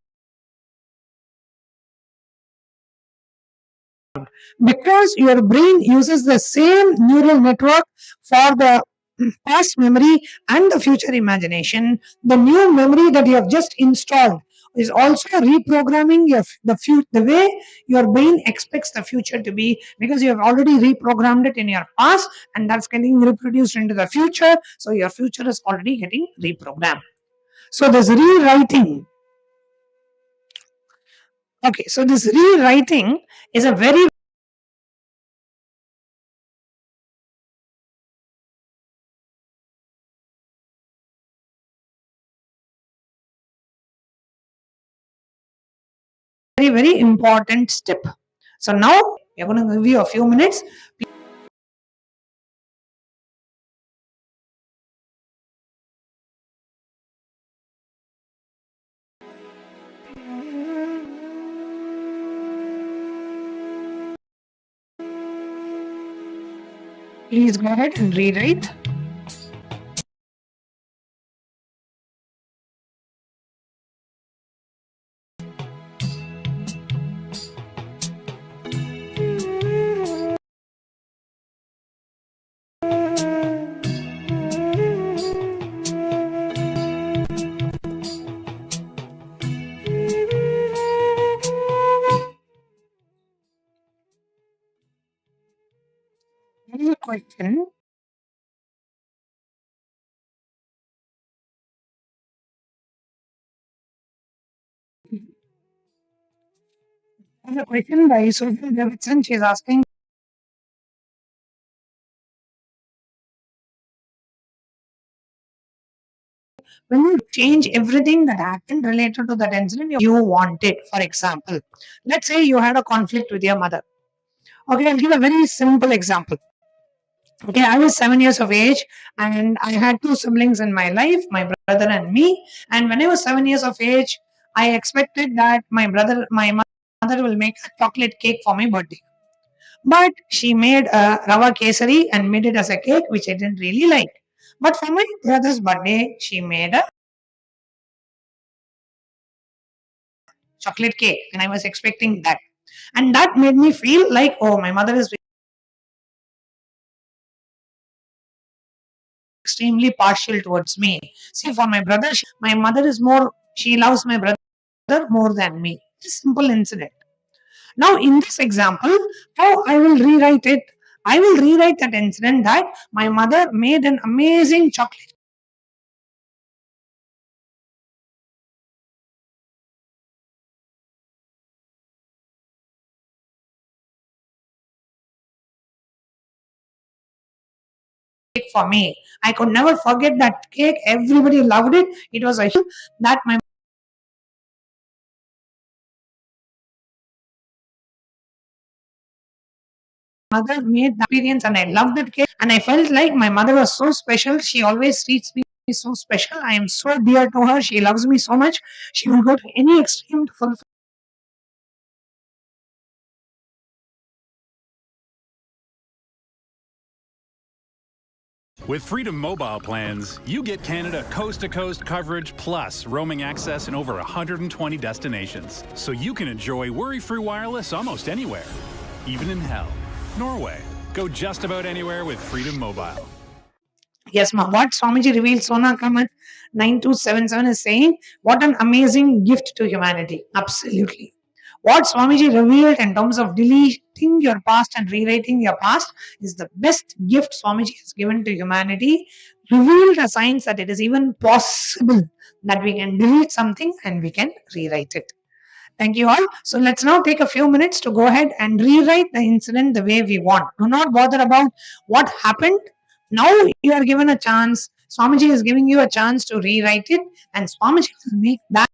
Because your brain uses the same neural network for the past memory and the future imagination, the new memory that you have just installed is also reprogramming the way your brain expects the future to be, because you have already reprogrammed it in your past and that's getting reproduced into the future. So your future is already getting reprogrammed. So this rewriting. Okay, so this rewriting is a very very important step. So now we're going to give you a few minutes. Please go ahead and rewrite. Any question? There's a question by Sophie Davidson. She's asking, when you change everything that happened related to that incident you wanted, for example, let's say you had a conflict with your mother. Okay, I'll give a very simple example. Okay, I was 7 years of age, and I had two siblings in my life, my brother and me. And when I was 7 years of age, I expected that my mother will make a chocolate cake for my birthday. But she made a rava kesari and made it as a cake, which I didn't really like. But for my brother's birthday, she made a chocolate cake, and I was expecting that. And that made me feel like, oh, my mother is extremely partial towards me. See, for my brother, my mother is more, she loves my brother more than me. It's a simple incident. Now, in this example, how I will rewrite it? I will rewrite that incident that my mother made an amazing chocolate cake for me. I could never forget that cake. Everybody loved it. It was a that my mother made the experience, and I loved that cake. And I felt like my mother was so special. She always treats me so special. I am so dear to her. She loves me so much. She will go to any extreme to fulfill. With Freedom Mobile plans, you get Canada coast-to-coast coverage plus roaming access in over 120 destinations. So you can enjoy worry-free wireless almost anywhere, even in hell. Norway. Go just about anywhere with Freedom Mobile. Yes, ma. What Swamiji revealed, Sona Kamat 9277 is saying, what an amazing gift to humanity. Absolutely. What Swamiji revealed in terms of deleting your past and rewriting your past is the best gift Swamiji has given to humanity. Revealed a science that it is even possible that we can delete something and we can rewrite it. Thank you all. So let's now take a few minutes to go ahead and rewrite the incident the way we want. Do not bother about what happened. Now you are given a chance. Swamiji is giving you a chance to rewrite it, and Swamiji will make that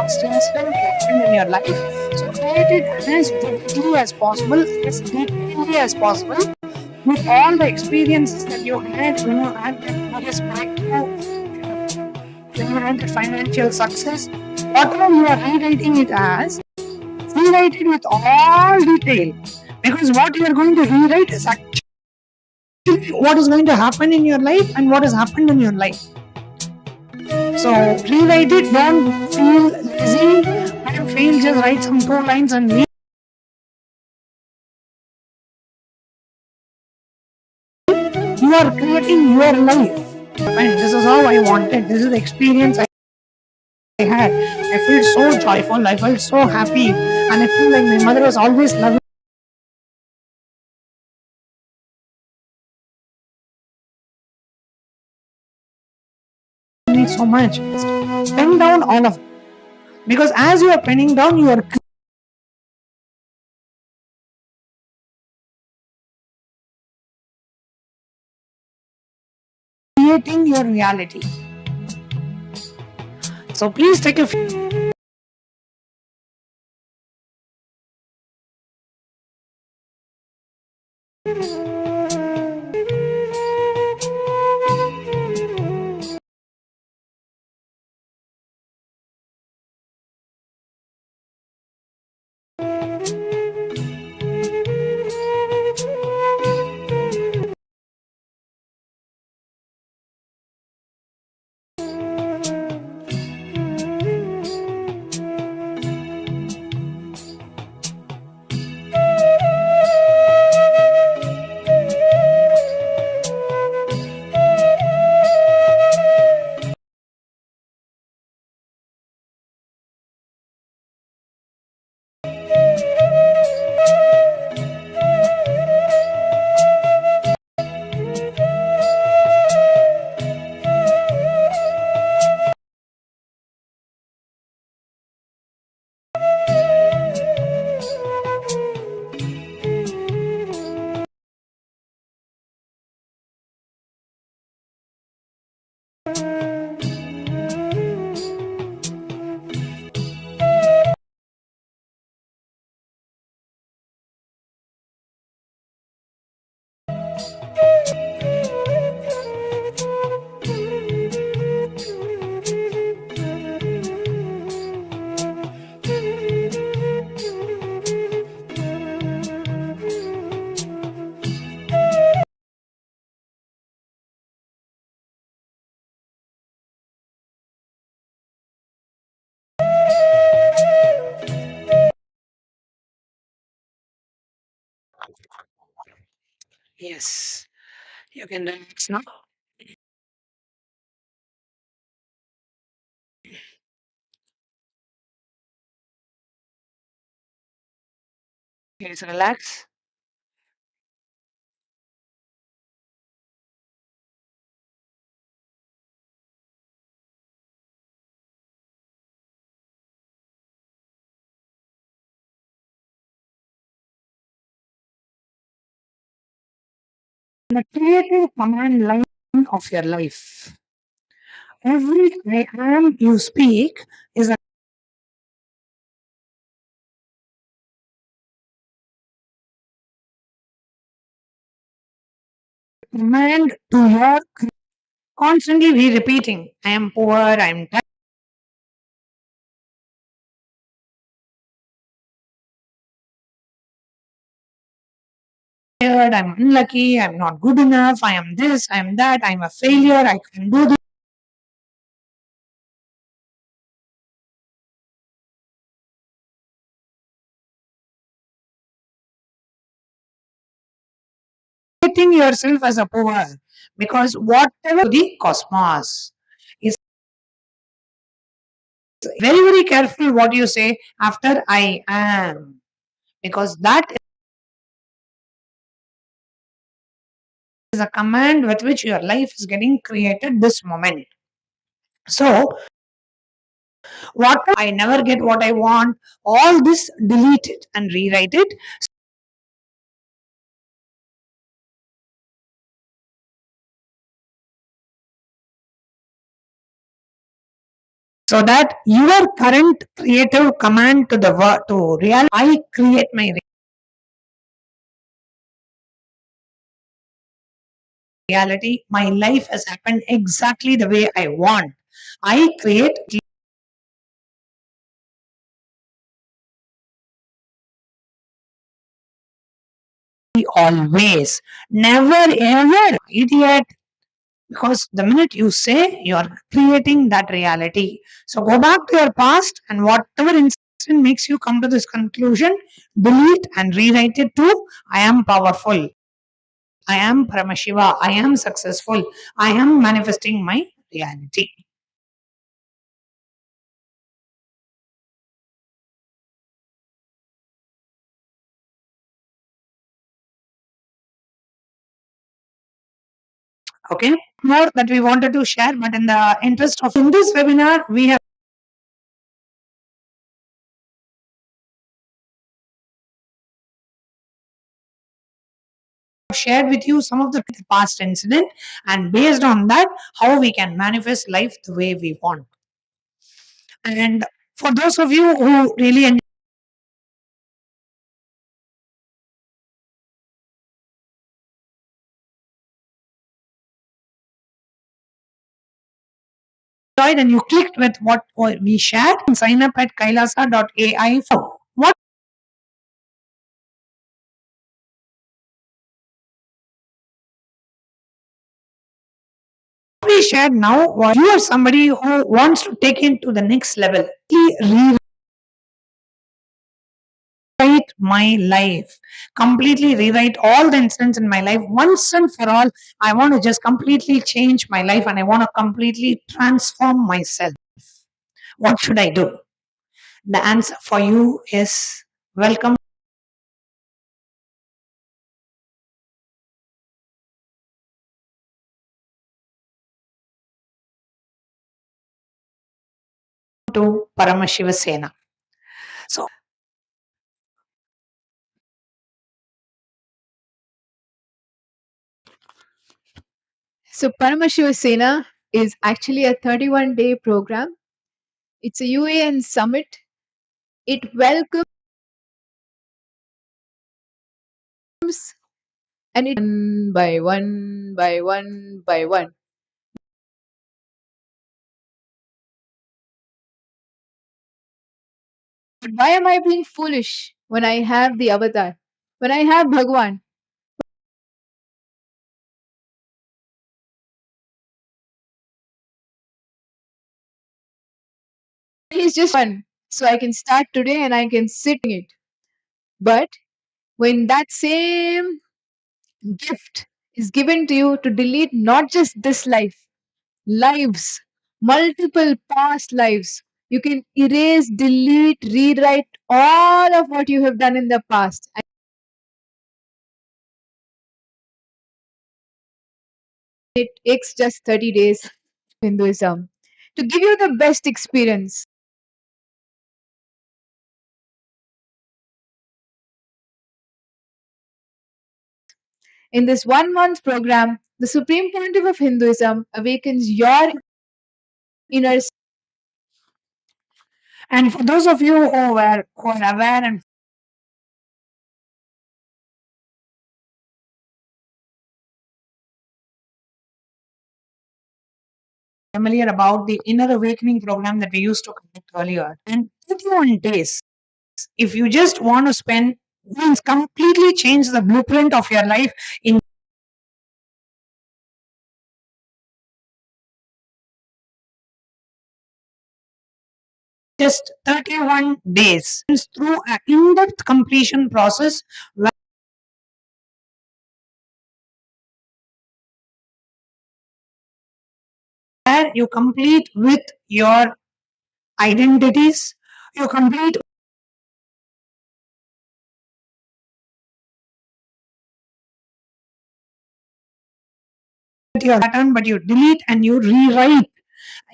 past incident happened in your life. So create it as vividly as possible, as detailedly as possible, with all the experiences that you had when you had that biggest breakthrough, when you had the financial success. Whatever you are rewriting it as, rewrite it with all detail. Because what you are going to rewrite is actually what is going to happen in your life and what has happened in your life. So rewrite it, don't feel lazy, don't feel just write some 2 lines and leave. You are creating your life. And this is how I wanted. This is the experience I had. I felt so joyful, I felt so happy, and I feel like my mother was always loving me so much. Pen down all of it. Because as you are penning down, you are creating your reality. So please take a few. Yes, you can relax now. Please relax. The creative command line of your life. Every I am you speak is a command to your constantly be repeating. I am poor, I am tired, I'm unlucky, I'm not good enough, I am this, I am that, I'm a failure, I can do this. Treating yourself as a poor because whatever the cosmos is very, very careful what you say after I am because that is a command with which your life is getting created this moment. So, what I never get what I want, all this delete it and rewrite it. So that your current creative command to the world, to real, I create my reality. My life has happened exactly the way I want. I create always, never ever idiot. Because the minute you say, you are creating that reality. So go back to your past and whatever incident makes you come to this conclusion, delete and rewrite it to I am powerful, I am Paramashiva, I am successful, I am manifesting my reality. Okay, more that we wanted to share, but in the interest of in this webinar, we have shared with you some of the past incident, and based on that, how we can manifest life the way we want. And for those of you who really enjoyed and you clicked with what we shared, sign up at kailasa.ai for what we shared now. Was you are somebody who wants to take it to the next level, rewrite my life, completely rewrite all the incidents in my life once and for all. I want to just completely change my life and I want to completely transform myself. What should I do? The answer for you is welcome to Paramashiva Sena. So, So Paramashiva Sena is actually a 31-day program. It's a UAN summit. It welcomes and it one by one by one by one. But why am I being foolish when I have the avatar? When I have Bhagwan? He's just one. So I can start today and I can sit in it. But when that same gift is given to you to delete not just this life, lives, multiple past lives, you can erase, delete, rewrite all of what you have done in the past. It takes just 30 days Hinduism to give you the best experience. In this 1 month program, the Supreme Pontiff of Hinduism awakens your inner. and for those of you who are aware and familiar about the inner awakening program that we used to conduct earlier, and 31 days, if you just want to spend, means completely change the blueprint of your life in just 31 days through an in-depth completion process where you complete with your identities, you complete with your pattern, but you delete and you rewrite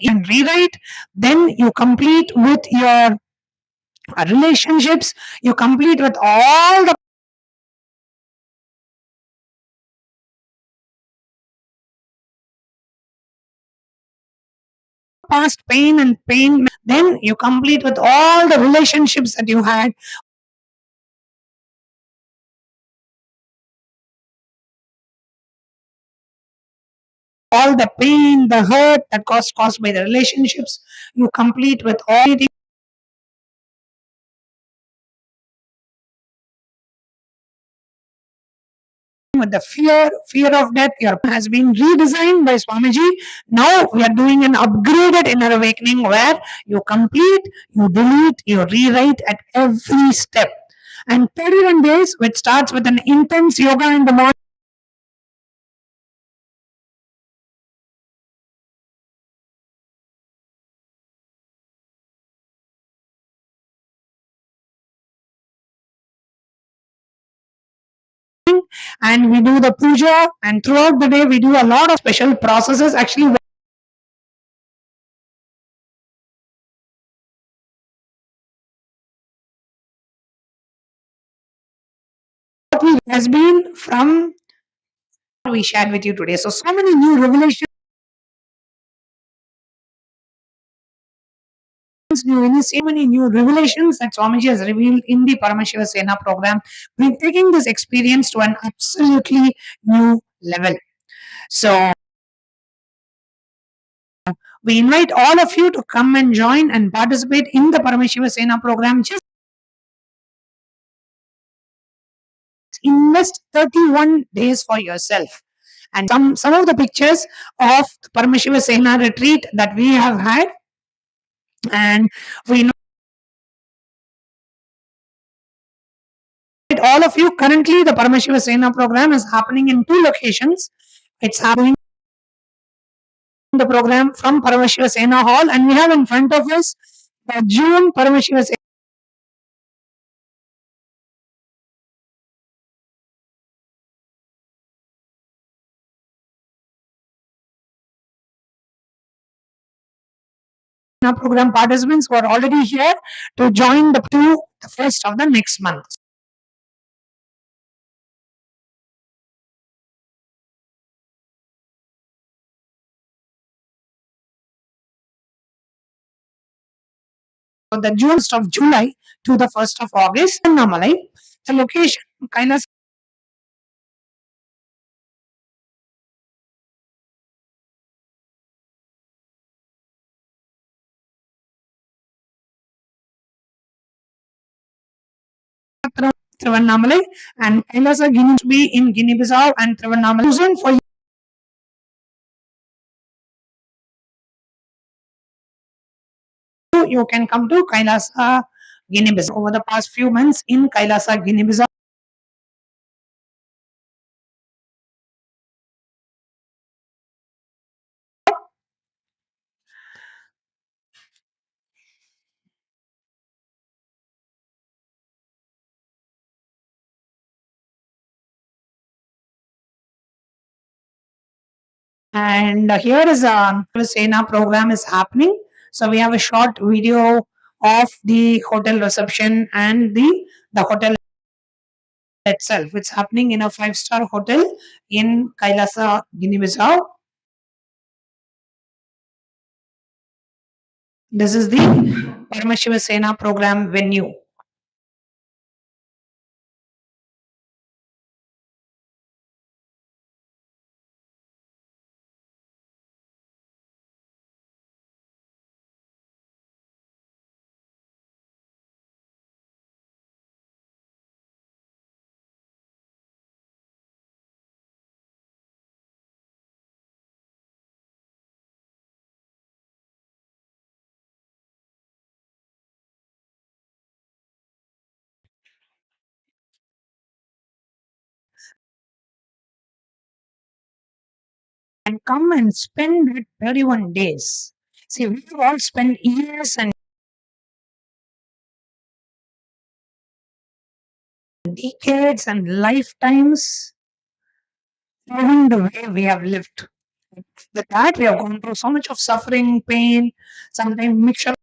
and rewrite. Then you complete with your relationships, you complete with all the past pain, then you complete with all the relationships that you had, all the pain, the hurt that caused by the relationships. You complete with all with the fear of death. Your has been redesigned by Swamiji. Now we are doing an upgraded inner awakening where you complete, you delete, you rewrite at every step. And 31 days, which starts with an intense yoga in the morning. And we do the puja, and throughout the day we do a lot of special processes. Actually, what we has been from we shared with you today. So many new revelations, so many new revelations that Swamiji has revealed in the Paramashiva Sena program. We're taking this experience to an absolutely new level. So we invite all of you to come and join and participate in the Paramashiva Sena program. Just invest 31 days for yourself. And some of the pictures of the Paramashiva Sena retreat that we have had, and we know all of you. Currently, the Paramashiva Sena program is happening in 2 locations. It's happening the program from Paramashiva Sena Hall, and we have in front of us the June Paramashiva Sena program participants who are already here to join the first of the next month. So the June of July to the 1st of August, Namalai, the location Kailas Trivandrum and Kailasa Guinea to be in Guinea-Bissau and Trivandrum for you can come to Kailasa Guinea-Bissau. Over the past few months in Kailasa Guinea-Bissau, and here is a Sena program is happening. So we have a short video of the hotel reception and the hotel itself. It's happening in a 5-star hotel in Kailasa, Guinea-Bissau. This is the Paramashiva Sena program venue. And come and spend 31 days. See, we have all spent years and decades and lifetimes living the way we have lived. With that, we have gone through so much of suffering, pain, sometimes mixture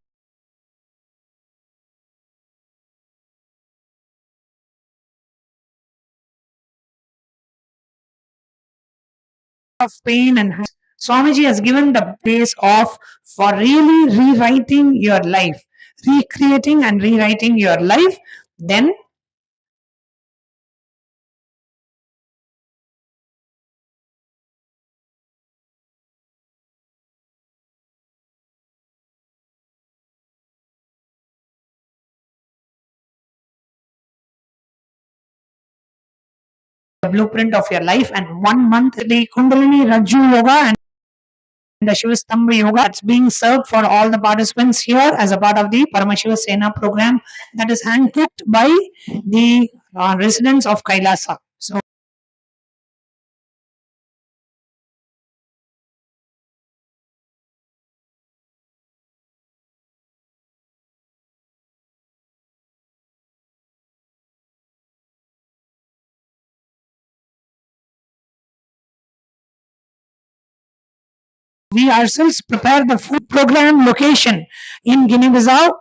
of pain and Swamiji has given the base of for really rewriting your life, recreating and rewriting your life. Then the blueprint of your life, and 1 month the Kundalini Raju Yoga and the Shivastambha Yoga that's being served for all the participants here as a part of the Paramashiva Sena program that is handpicked by the residents of Kailasa. So we ourselves prepare the food program location in Guinea-Bissau.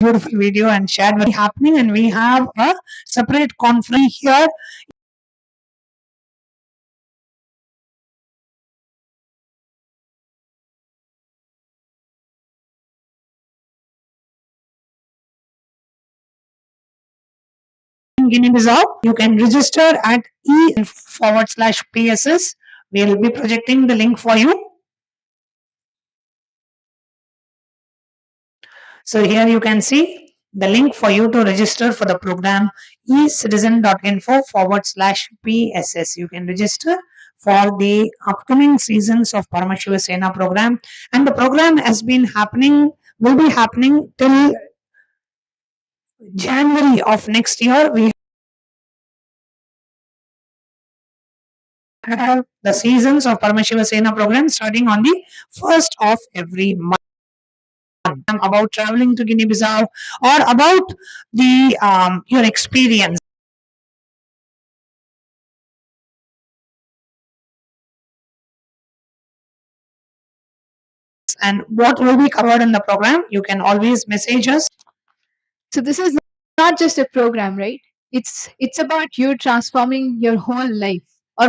Beautiful video and shared what is happening, and we have a separate conference here. In Guinea-Bissau, you can register at e/PSS. We'll be projecting the link for you. So here you can see the link for you to register for the program ecitizen.info/PSS. You can register for the upcoming seasons of Paramashiva Sena program, and the program has been happening, will be happening till January of next year. We have the seasons of Paramashiva Sena program starting on the 1st of every month. About traveling to Guinea-Bissau or about the your experience. And what will be covered in the program, you can always message us. So this is not just a program, right? It's about you transforming your whole life or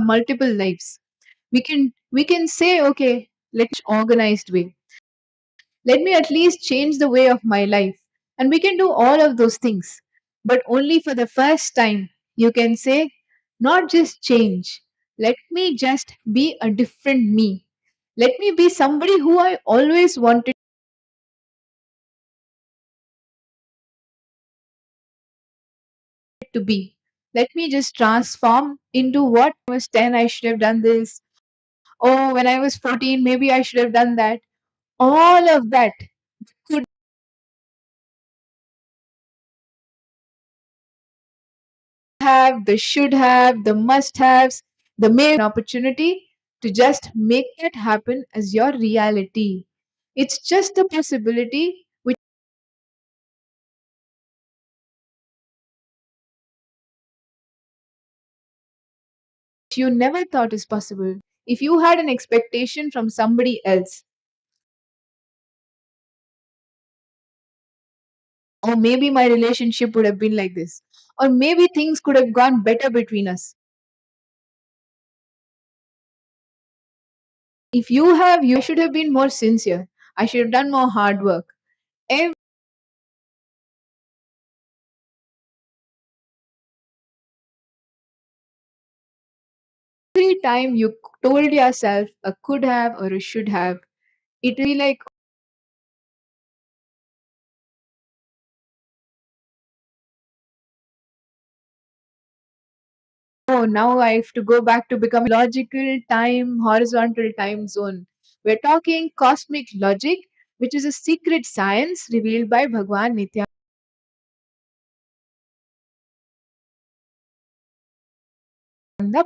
multiple lives. We can say, okay, let's organized way. Let me at least change the way of my life. And we can do all of those things. But only for the first time, you can say, not just change. Let me just be a different me. Let me be somebody who I always wanted to be. Let me just transform into what I was 10, I should have done this. Oh, when I was 14, maybe I should have done that. All of that could have, the should have, the must haves, the may opportunity to just make that happen as your reality. It's just a possibility which you never thought is possible. If you had an expectation from somebody else, or maybe my relationship would have been like this, or maybe things could have gone better between us. If you have, you should have been more sincere. I should have done more hard work. Every time you told yourself a could have or a should have, it will be like, oh, now I have to go back to become logical time, horizontal time zone. We're talking cosmic logic, which is a secret science revealed by Bhagwan Nityananda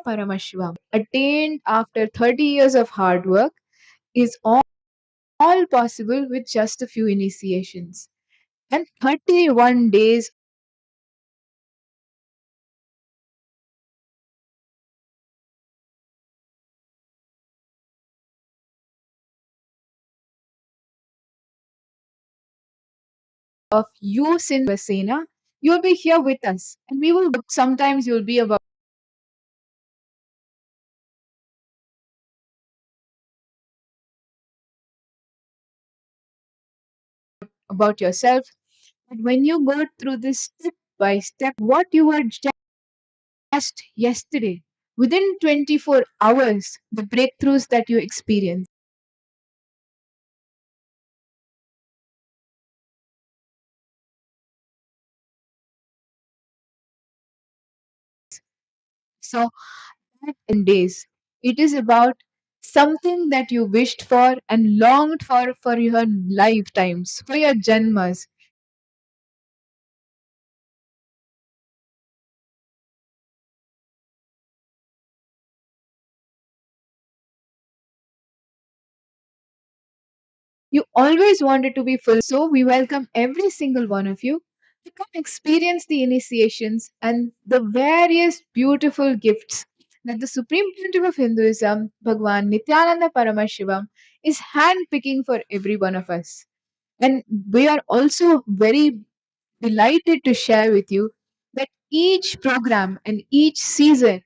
Paramashvam. Attained after 30 years of hard work is all possible with just a few initiations. And 31 days of you since Vasena, you'll be here with us. And we will sometimes you'll be about yourself. But when you go through this step by step, what you were just yesterday, within 24 hours, the breakthroughs that you experience. So, that in days, it is about something that you wished for and longed for your lifetimes, for your janmas. You always wanted to be full. So, we welcome every single one of you to come experience the initiations and the various beautiful gifts that the Supreme Pontiff of Hinduism, Bhagwan Nityananda Paramashivam, is handpicking for every one of us. And we are also very delighted to share with you that each program and each season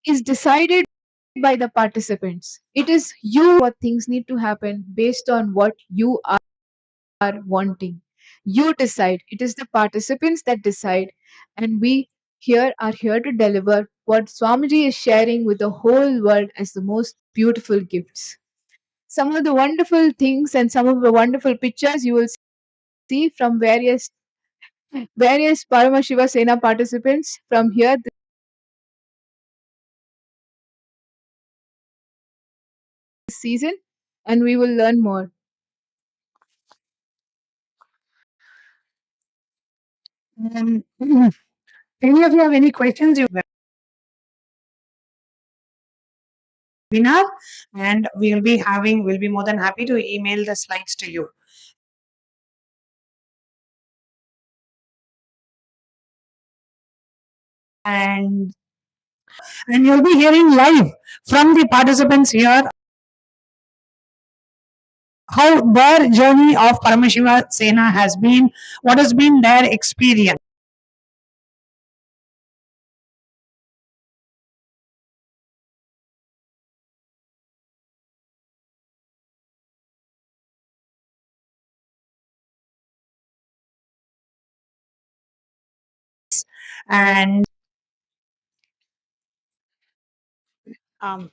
is decided by the participants. It is you what things need to happen based on what you are wanting. You decide. It is the participants that decide, and we here are here to deliver what Swamiji is sharing with the whole world as the most beautiful gifts. Some of the wonderful things and some of the wonderful pictures you will see from various Paramashiva Sena participants from here this season, and we will learn more. Um, any of you have any questions? You webinar, and we'll be more than happy to email the slides to you. And you'll be hearing live from the participants here how their journey of Paramashiva Sena has been, what has been their experience. And um,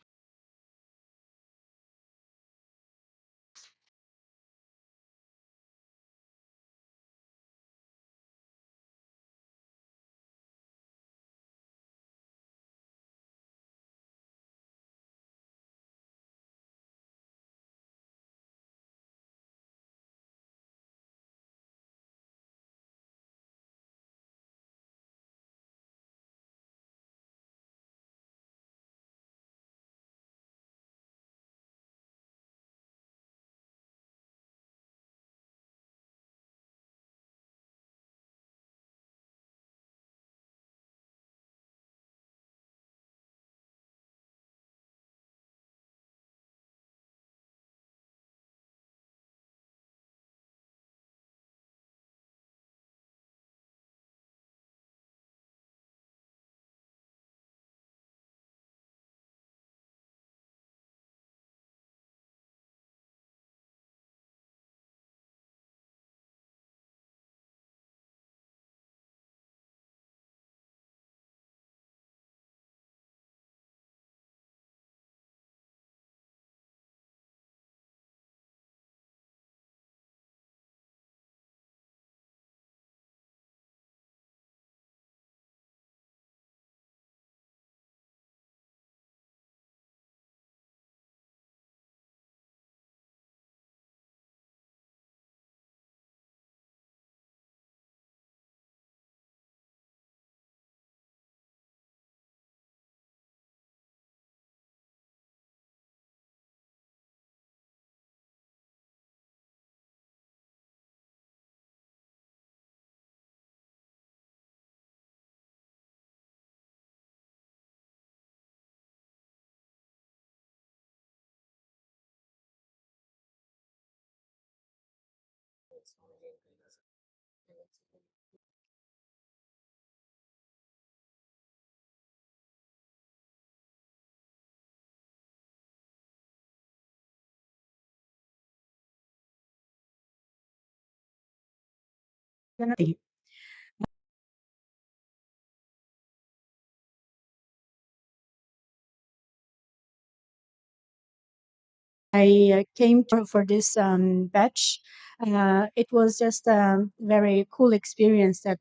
I came for this batch. It was just a very cool experience that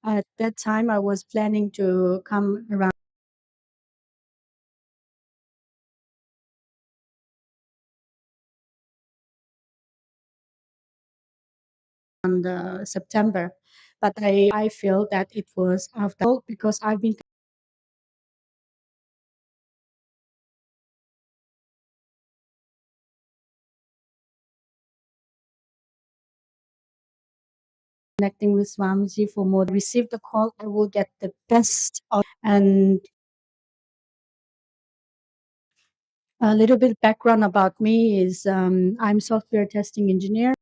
at that time I was planning to come around September. But I feel that it was after because I've been connecting with Swamiji for more. Receive the call, I will get the best of, and a little bit background about me is I'm software testing engineer,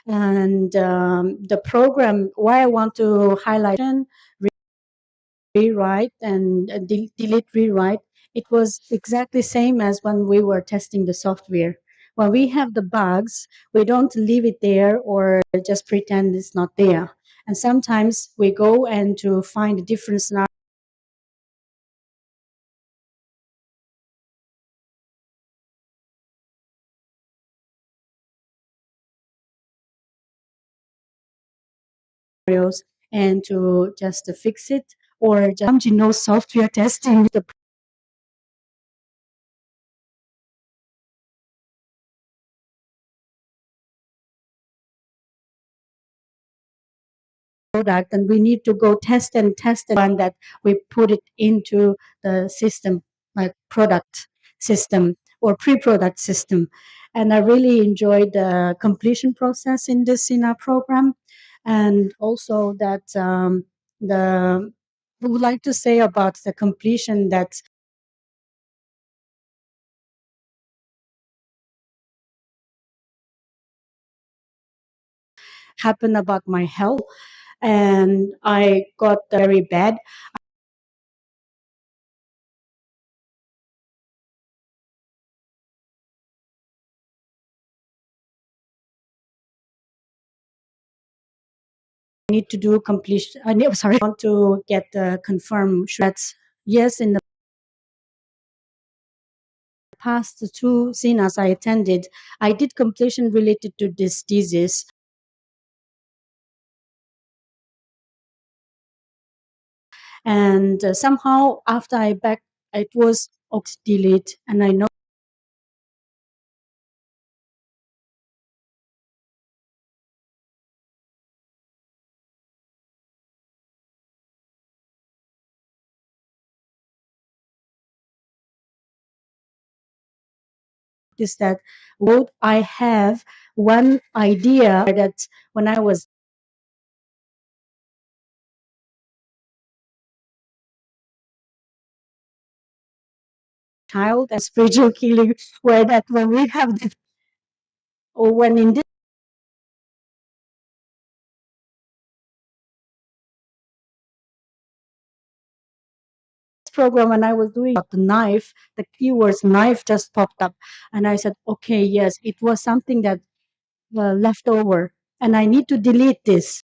and the program why I want to highlight rewrite and delete rewrite, it was exactly same as when we were testing the software. When we have the bugs, we don't leave it there or just pretend it's not there. And sometimes we go and to find a different scenario scenarios and to just fix it or just software testing the product, and we need to go test and find that we put it into the system, like product system or pre-product system. And I really enjoyed the completion process in our program, and also that the I would like to say about the completion that happened about my health, and I got very bad. I need to do completion. Sorry, I want to get confirmed that yes, in the past two seminars I attended, I did completion related to this disease. And somehow after I back, it was delete, and I know is that what I have one idea that when I was child and spiritual healing, where that when we have this, or when in this program when I was doing the knife, the keywords knife just popped up, and I said, okay, yes, it was something that left over, and I need to delete this.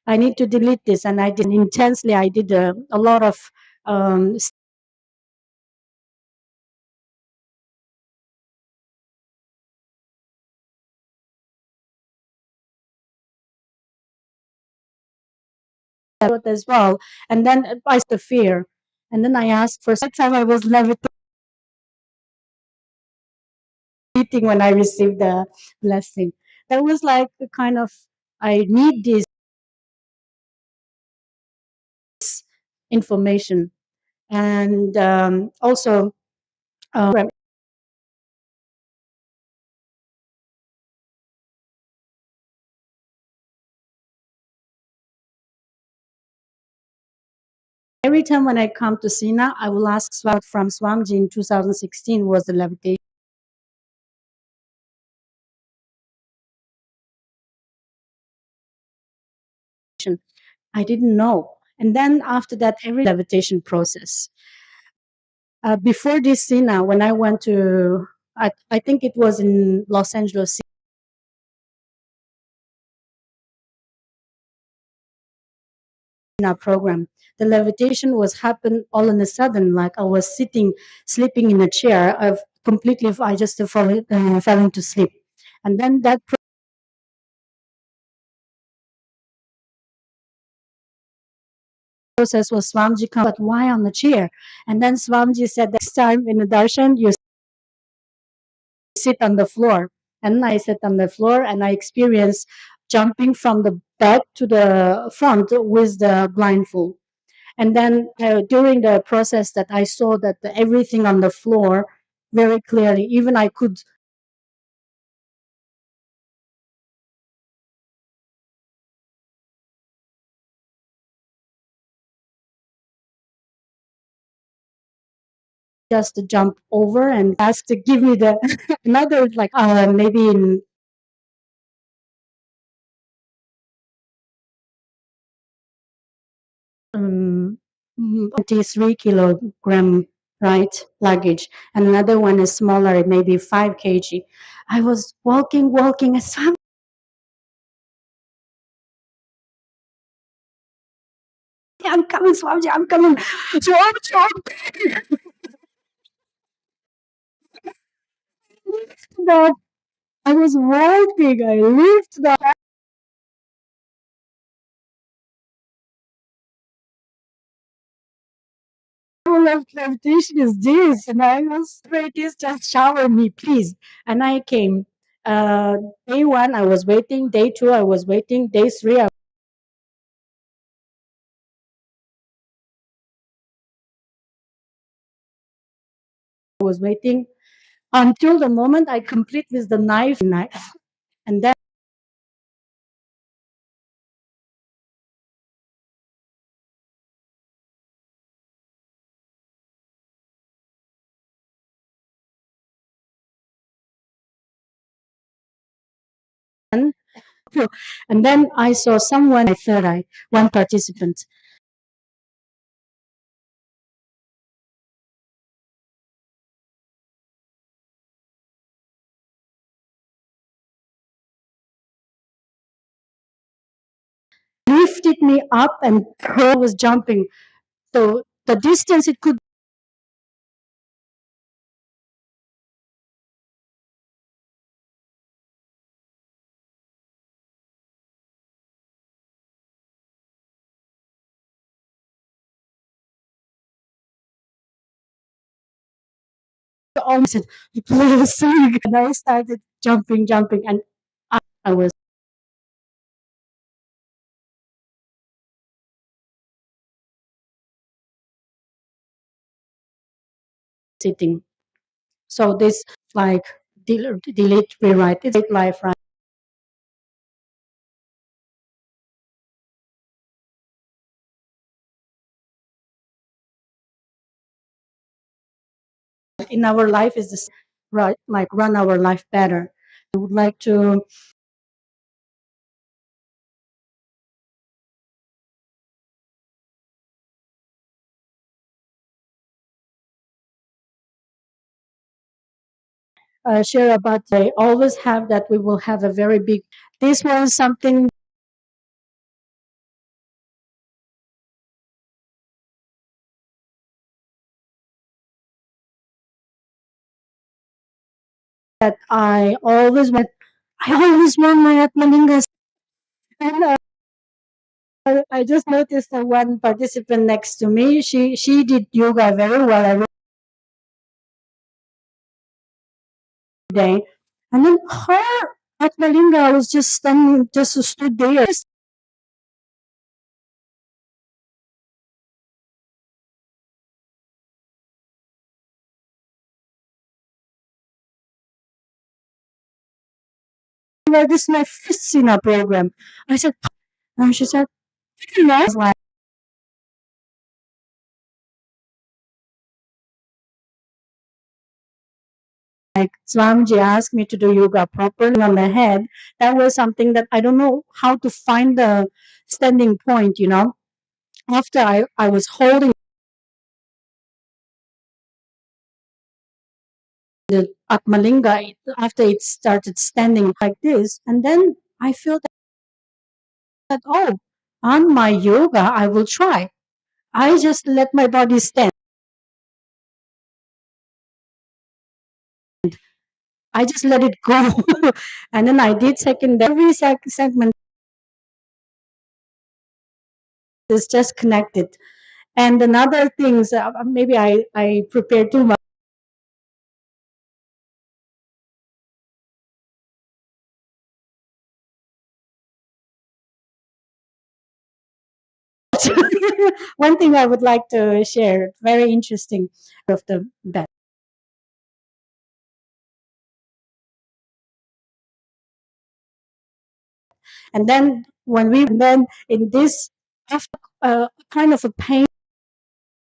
I need to delete this, and I did intensely. I did a lot of um, as well, and then I the fear, and then I asked for that time I was levitating when I received the blessing. That was like a kind of I need this information, and also Every time when I come to Sina, I will ask from Swamji in 2016 was the levitation. I didn't know. And then after that, every levitation process. Before this Sina, when I went to, I think it was in Los Angeles Sina program. The levitation was happened all on a sudden, like I was sleeping in a chair. I just fell into sleep. And then that process was Swamiji come, but why on the chair? And then Swamiji said, next time in the darshan, you sit on the floor. And I sat on the floor and I experienced jumping from the back to the front with the blindfold. And then during the process that I saw that everything on the floor very clearly, even I could just jump over and ask to give me the another like maybe in 23 kilogram, right, luggage, and another one is smaller, maybe 5 kg. I was walking as I'm coming, Swamiji, I'm coming. Swamiji, I'm coming. That I was walking, I lift the level of levitation is this, and I was ready, just shower me, please. And I came. Day one, I was waiting. Day two, I was waiting. Day three, I was waiting until the moment I complete with the knife, and then and then I saw someone, my third eye, one participant. Lifted me up and was jumping. So the distance it could almost said, please, and I started jumping, and I was sitting. So this like delete, rewrite, it's life, right? In our life is this right, like run our life better. I would like to share about. I always have that we will have a very big. This was something that I always want. I always want my Atmalingas. And I just noticed that one participant next to me, she did yoga very well every day. And then her Atmalinga was just standing, just stood there. Well, this is my first Sina program. I said, and she said, I was like, like Swamiji asked me to do yoga properly on the head. That was something that I don't know how to find the standing point, After I was holding the Atmalinga, after it started standing like this, and then I feel that, oh, on my yoga, I will try. I just let my body stand. I just let it go. And then I did second. Every segment is just connected. And another things, maybe I prepared too much. One thing I would like to share, very interesting, of the bed. And then then in this, after kind of a pain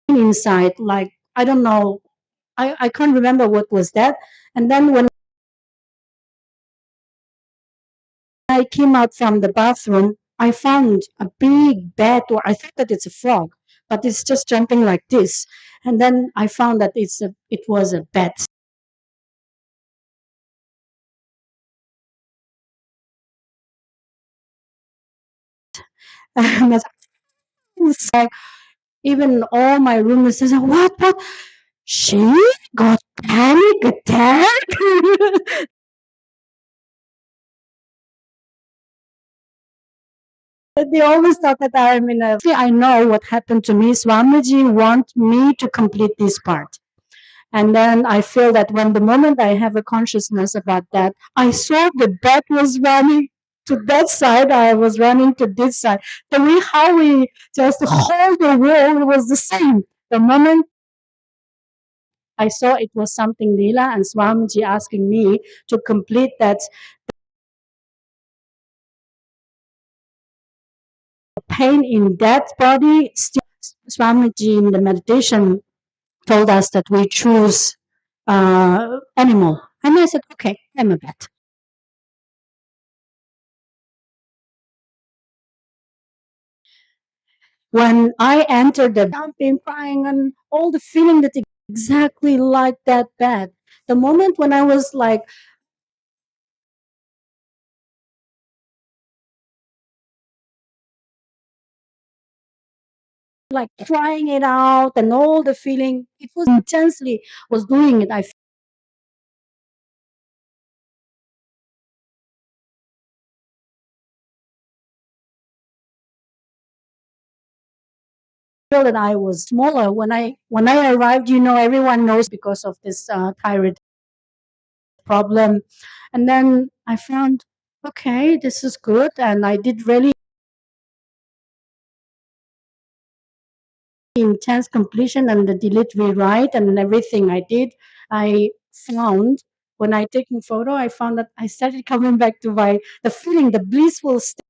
inside, like, I don't know, I can't remember what was that. And then when I came out from the bathroom, I found a big bat, or I thought that it's a frog, but it's just jumping like this. And then I found that it was a bat. And it's like, even all my roommates said, what? She got panic attack? They always thought that I'm in a. See, I know what happened to me. Swamiji want me to complete this part. And then I feel that when the moment I have a consciousness about that, I saw the bat was running to that side, I was running to this side. The way how we just hold the wall was the same. The moment I saw it was something Leela and Swamiji asking me to complete that pain in that body, still Swamiji in the meditation told us that we choose animal. And I said, okay, I'm a bat. When I entered the jumping, crying, and all the feeling that exactly like that bat. The moment when I was like trying it out and all the feeling, it was intensely was doing it. I feel that I was smaller when I arrived. Everyone knows because of this thyroid problem, and then I found, okay, this is good, and I did really intense completion and the delete rewrite and everything I did. I found when I taking photo, I found that I started coming back to the feeling, the blissful state,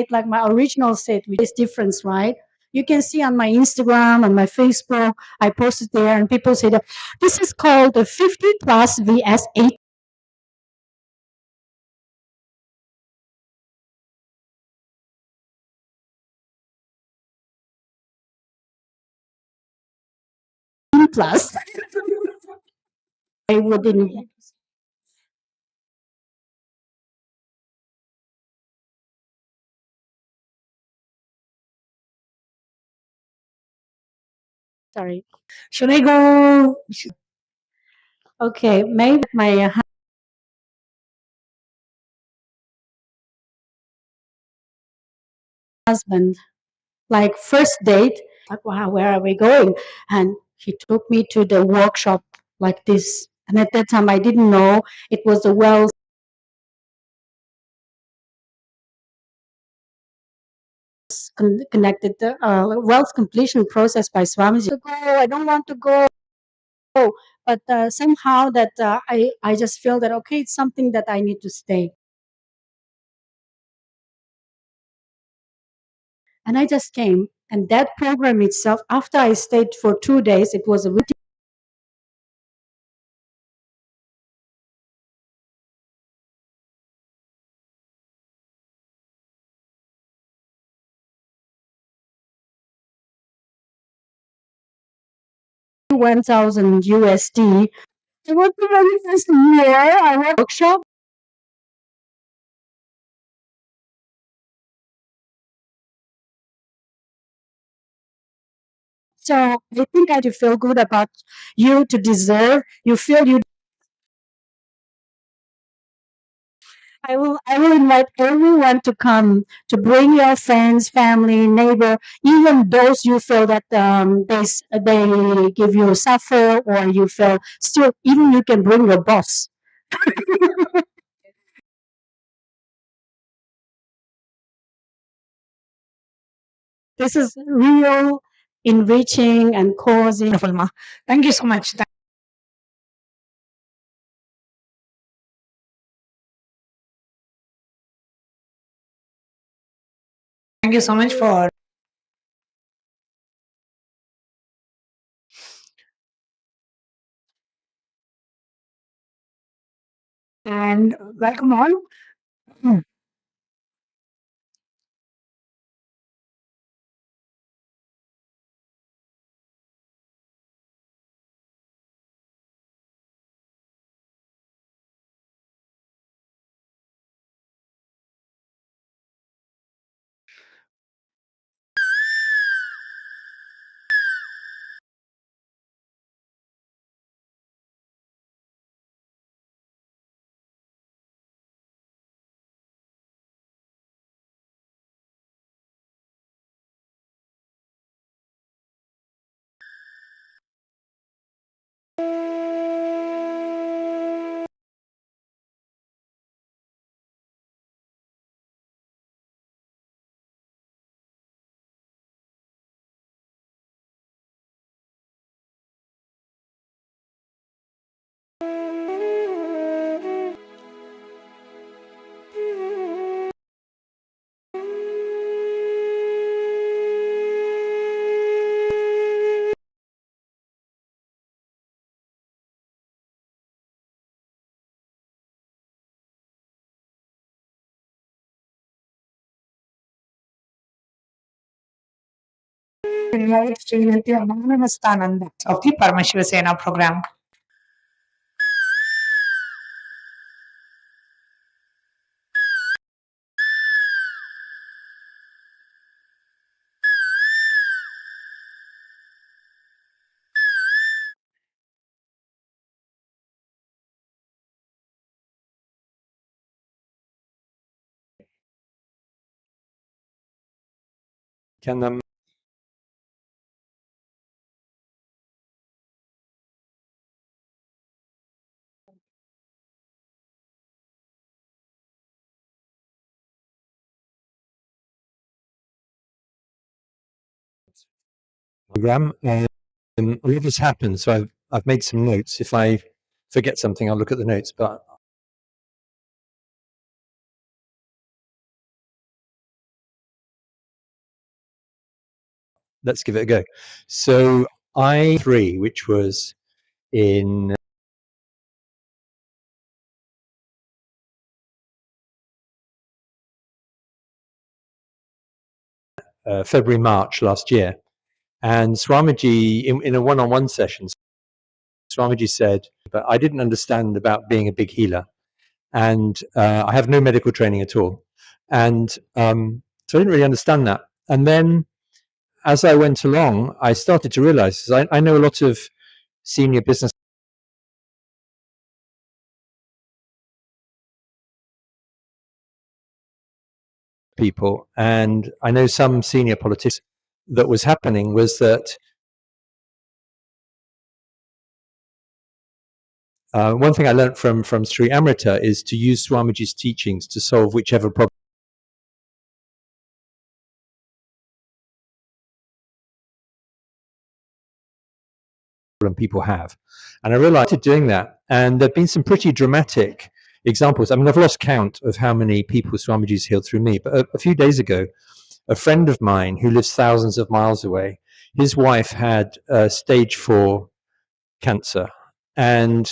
like my original state, with this difference, right? You can see on my Instagram and my Facebook, I posted there, and people say that this is called the 50 plus vs 8 plus. I wouldn't. Sorry. Should I go? Okay, maybe my husband, like first date, like, wow, where are we going? And he took me to the workshop like this. And at that time, I didn't know it was a well connected wealth completion process by Swamiji. I don't want to go, but somehow that I just feel that, okay, it's something that I need to stay. And I just came. And that program itself, after I stayed for 2 days, it was a really $1,000. I was the very first year I had a workshop. So I think I do feel good about you to deserve. You feel you. I will invite everyone to come, to bring your friends, family, neighbor, even those you feel that they give you suffer, or you feel still, even you can bring your boss. This is real enriching and causing. Wonderful, Ma. Thank you so much. Thank you so much for. And welcome all. Hmm. Srinati Anandastananda of the Paramashivasena program. Can program a lot has happened, so I've made some notes. If I forget something, I'll look at the notes, but let's give it a go. So I3, which was in February, March last year, and Swamiji, in a one-on-one session, Swamiji said, but I didn't understand about being a big healer, and I have no medical training at all, and so I didn't really understand that. And then as I went along, I started to realize, I know a lot of senior business people, and I know some senior politicians, that was happening was that one thing I learned from Sri Amrita is to use Swamiji's teachings to solve whichever problem people have. And I realized doing that, and there've been some pretty dramatic examples. I mean, I've lost count of how many people Swamiji's healed through me, but a few days ago, a friend of mine who lives thousands of miles away, his wife had stage 4 cancer, and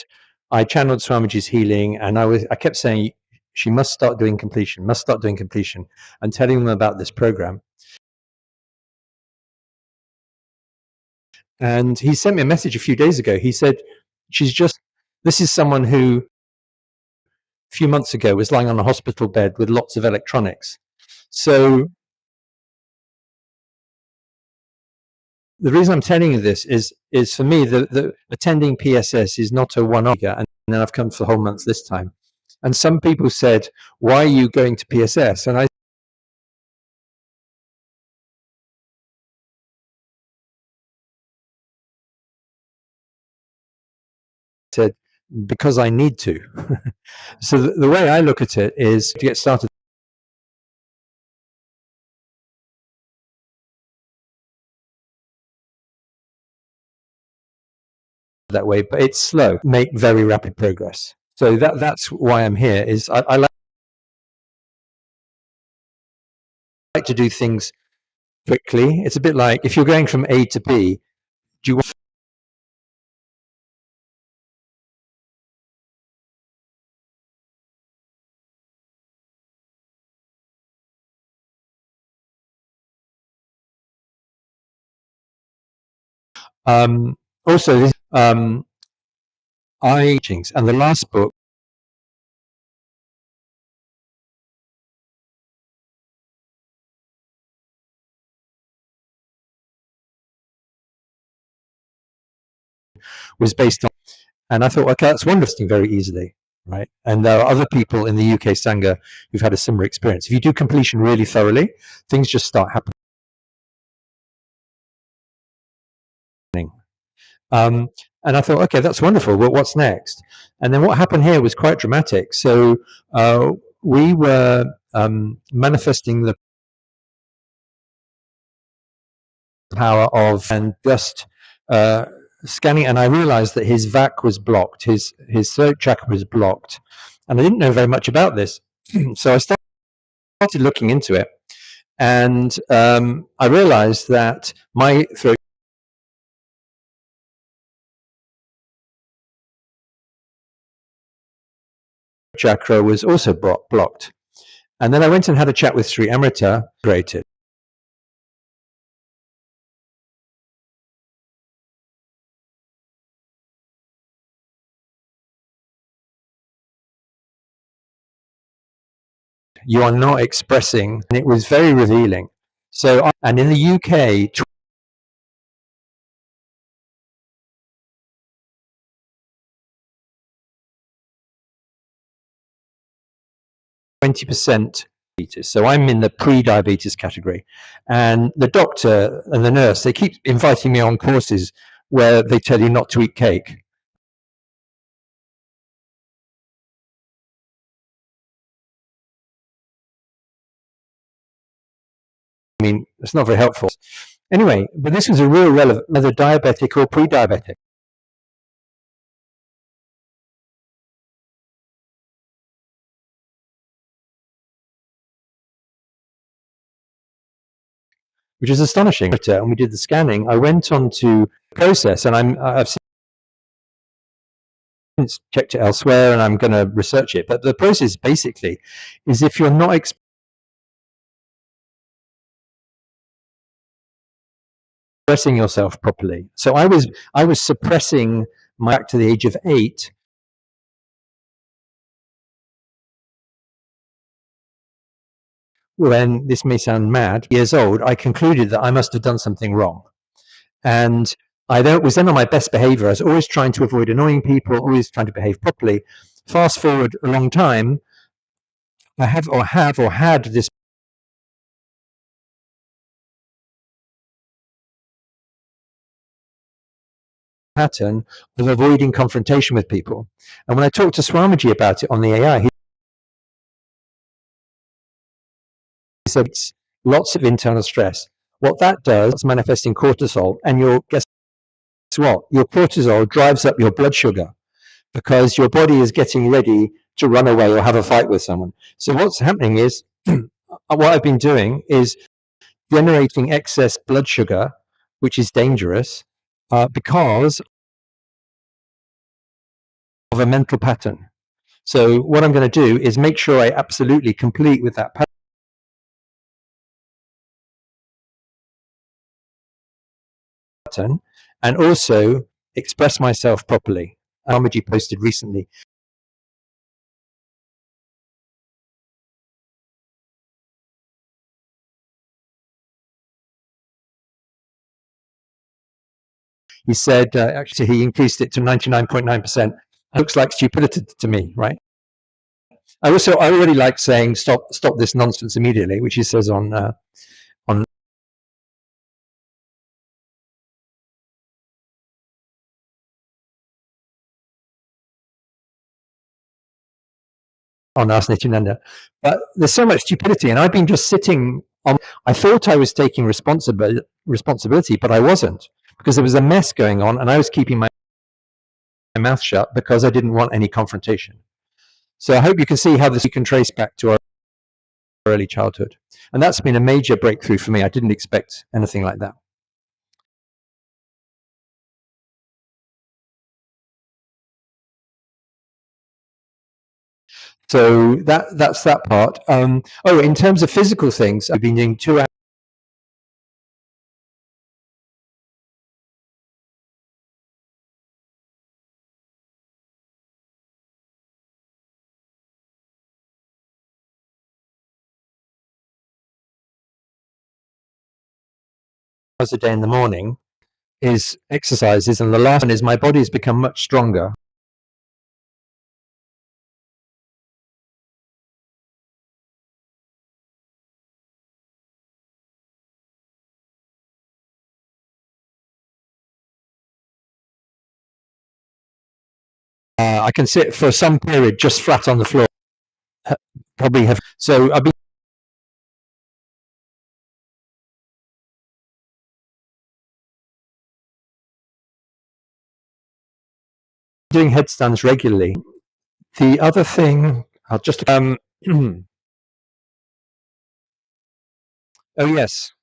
I channeled Swamiji's healing, and I kept saying, she must start doing completion, and telling them about this program. And he sent me a message a few days ago. He said, this is someone who a few months ago was lying on a hospital bed with lots of electronics. So the reason I'm telling you this is for me, the attending PSS is not a one-off, and then I've come for the whole month this time. And some people said, why are you going to PSS? And I said, because I need to. So the way I look at it is to get started that way, but it's slow, make very rapid progress. So that's why I'm here, is I like to do things quickly. It's a bit like if you're going from A to B, do you want also this, and the last book was based on, and I thought, okay, that's wonderful, very easily, right? And there are other people in the UK Sangha who've had a similar experience. If you do completion really thoroughly, things just start happening. And I thought, okay, that's wonderful. Well, what's next? And then what happened here was quite dramatic. So we were manifesting the power of, and just scanning, and I realized that his Vak was blocked, his throat chakra was blocked, and I didn't know very much about this. So I started looking into it, and I realized that my throat chakra was also blocked. And then I went and had a chat with Sri Amrita, great. You are not expressing, and it was very revealing. So, and in the UK, 20% diabetes. So I'm in the pre-diabetes category, and the doctor and the nurse, they keep inviting me on courses where they tell you not to eat cake. I mean, it's not very helpful. Anyway, but this was a real relevant, whether diabetic or pre-diabetic. Which is astonishing. And we did the scanning. I went on to process, and I've since checked it elsewhere, and I'm going to research it. But the process basically is if you're not expressing yourself properly. So I was suppressing my back to the age of 8. When this may sound mad, years old, I concluded that I must have done something wrong. And I was then on my best behavior. I was always trying to avoid annoying people, always trying to behave properly. Fast forward a long time, I had this pattern of avoiding confrontation with people. And when I talked to Swamiji about it on the AI, he said it's lots of internal stress. What that does is manifesting cortisol, and guess what? Your cortisol drives up your blood sugar because your body is getting ready to run away or have a fight with someone. So what's happening is, what I've been doing is generating excess blood sugar, which is dangerous because of a mental pattern. So what I'm going to do is make sure I absolutely complete with that pattern and also express myself properly. Amaji posted recently. He said, actually, he increased it to 99.9%. Looks like stupidity to me, right? I already like saying, stop this nonsense immediately, which he says on Ask Nityananda. But there's so much stupidity, and I've been just sitting on. I thought I was taking responsibility, but I wasn't, because there was a mess going on, and I was keeping my mouth shut because I didn't want any confrontation. So I hope you can see how this you can trace back to our early childhood, and that's been a major breakthrough for me. I didn't expect anything like that. So that's that part. In terms of physical things, I've been doing 2 hours a day in the morning is exercises, and the last one is my body has become much stronger. I can sit for some period just flat on the floor. Probably have. So I've been doing headstands regularly. The other thing, I'll just oh yes,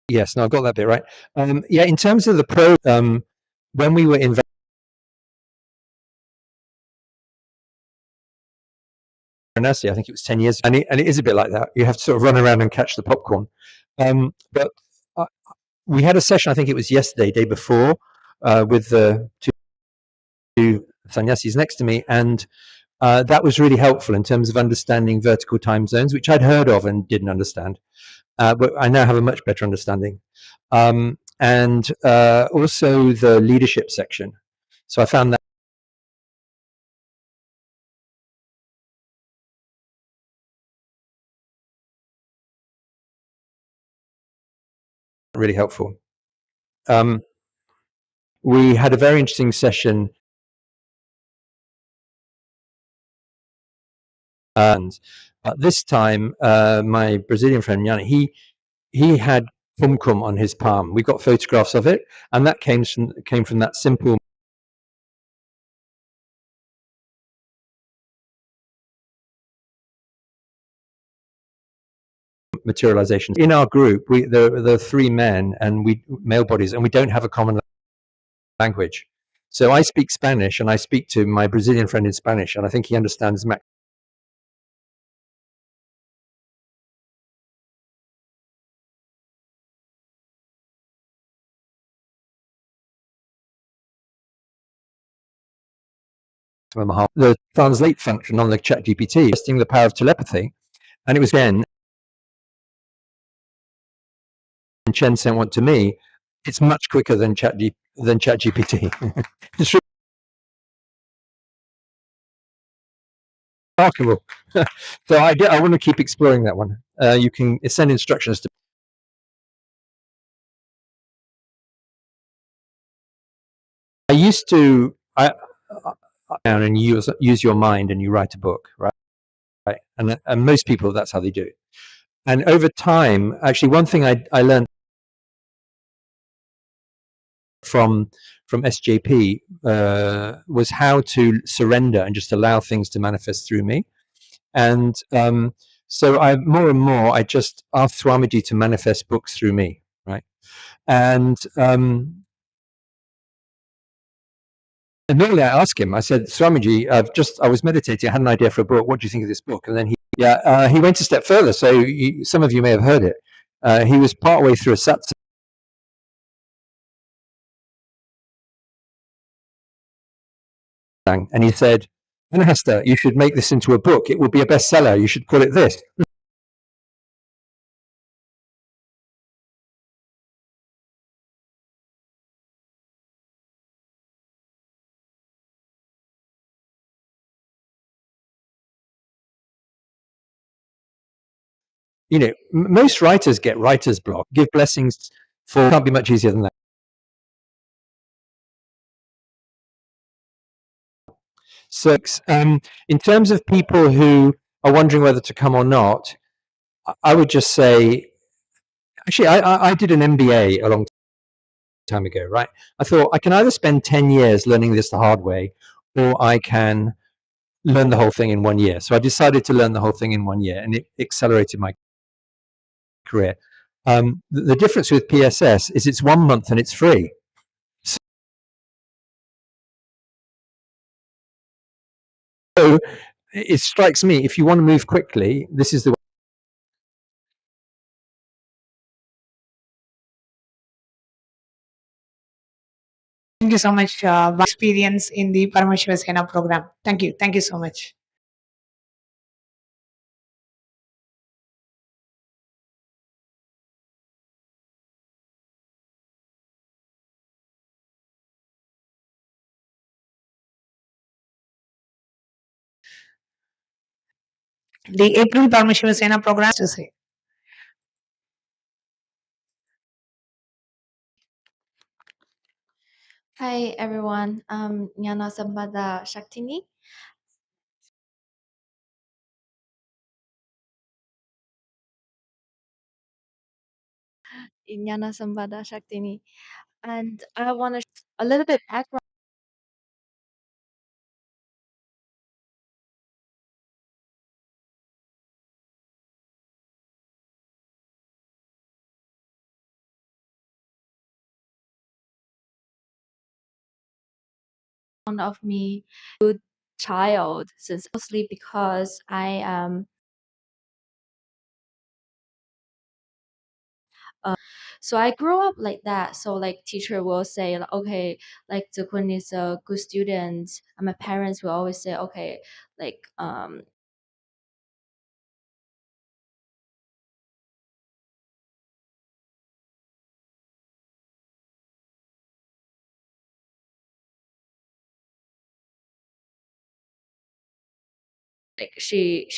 yes. No, I've got that bit right. Yeah, in terms of the when we were in Varanasi, I think it was 10 years, and it is a bit like that. You have to sort of run around and catch the popcorn. But we had a session, I think it was yesterday, day before, with the two sannyasis next to me, and that was really helpful in terms of understanding vertical time zones, which I'd heard of and didn't understand. But I now have a much better understanding. And also the leadership section. So I found that really helpful. We had a very interesting session, and this time my Brazilian friend Yanni, he had kumkum on his palm. We got photographs of it, and that came from that simple materialization. In our group, there are 3 men and male bodies, and we don't have a common language. So I speak Spanish, and I speak to my Brazilian friend in Spanish, and I think he understands the translate function on the ChatGPT, testing the power of telepathy, and it was again. And Chen sent one to me. It's much quicker than ChatGPT. It's remarkable. So I want to keep exploring that one. You can send instructions to. I used to down and use your mind, and you write a book, right? And most people, that's how they do it. And over time, actually, one thing I learned from from SJP was how to surrender and just allow things to manifest through me. And so I more and more I just ask Swamiji to manifest books through me, right? And normally I ask him. I said, Swamiji, I was meditating. I had an idea for a book. What do you think of this book? And then he went a step further. So some of you may have heard it. He was partway through a satsang, and he said, Hester, you should make this into a book. It will be a bestseller. You should call it this. You know, most writers get writer's block. Give blessings for can't be much easier than that. So, in terms of people who are wondering whether to come or not, I would just say, actually, I did an MBA a long time ago, right? I thought I can either spend 10 years learning this the hard way, or I can learn the whole thing in 1 year. So I decided to learn the whole thing in 1 year, and it accelerated my career. The difference with PSS is it's 1 month and it's free. So it strikes me, if you want to move quickly, this is the way. Thank you so much, experience in the Parameshwar Sena program. Thank you. Thank you so much. The April Parameshwar Sena program to say. Hi everyone, I'm Nyana Sambada Shaktini. Nyana Sambada Shaktini. And I want to a little bit background of me, good child, since mostly because I am so I grew up like that. So like teacher will say, like, okay, like Zekun is a good student. And my parents will always say, okay, like she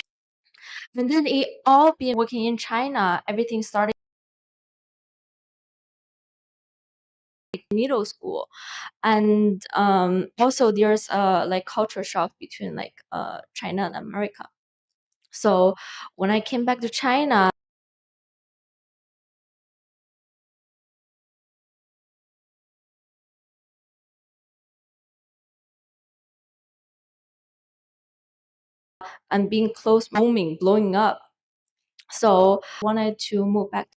and then it all being working in China, everything started middle school. And also there's a like culture shock between like China and America. So when I came back to China, and being close booming, blowing up. So wanted to move back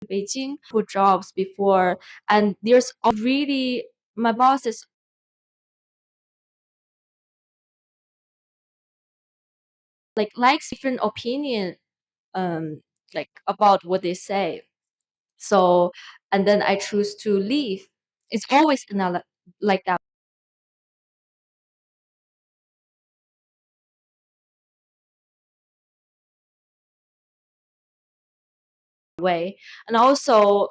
to Beijing for jobs before, and there's really my boss is like likes different opinion like about what they say. So and then I choose to leave. It's always another like that way. And also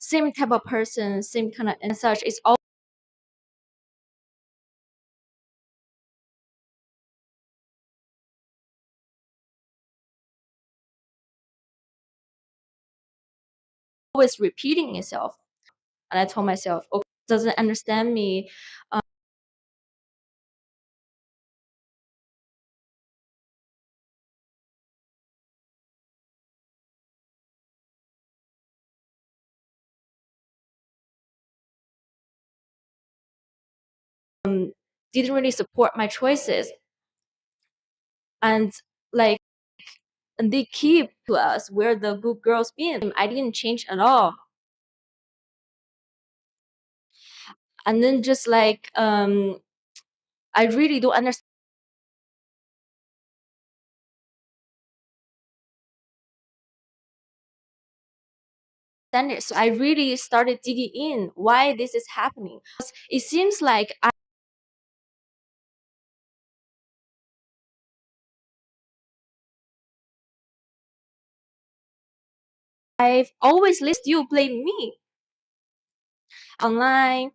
same type of person, same kind of and such. It's always repeating itself. And I told myself, okay, doesn't understand me. didn't really support my choices. And like, and they keep to us where the good girls been. I didn't change at all. And then just like I really don't understand it. So I really started digging in why this is happening. It seems like I've always listened you blame me. Online,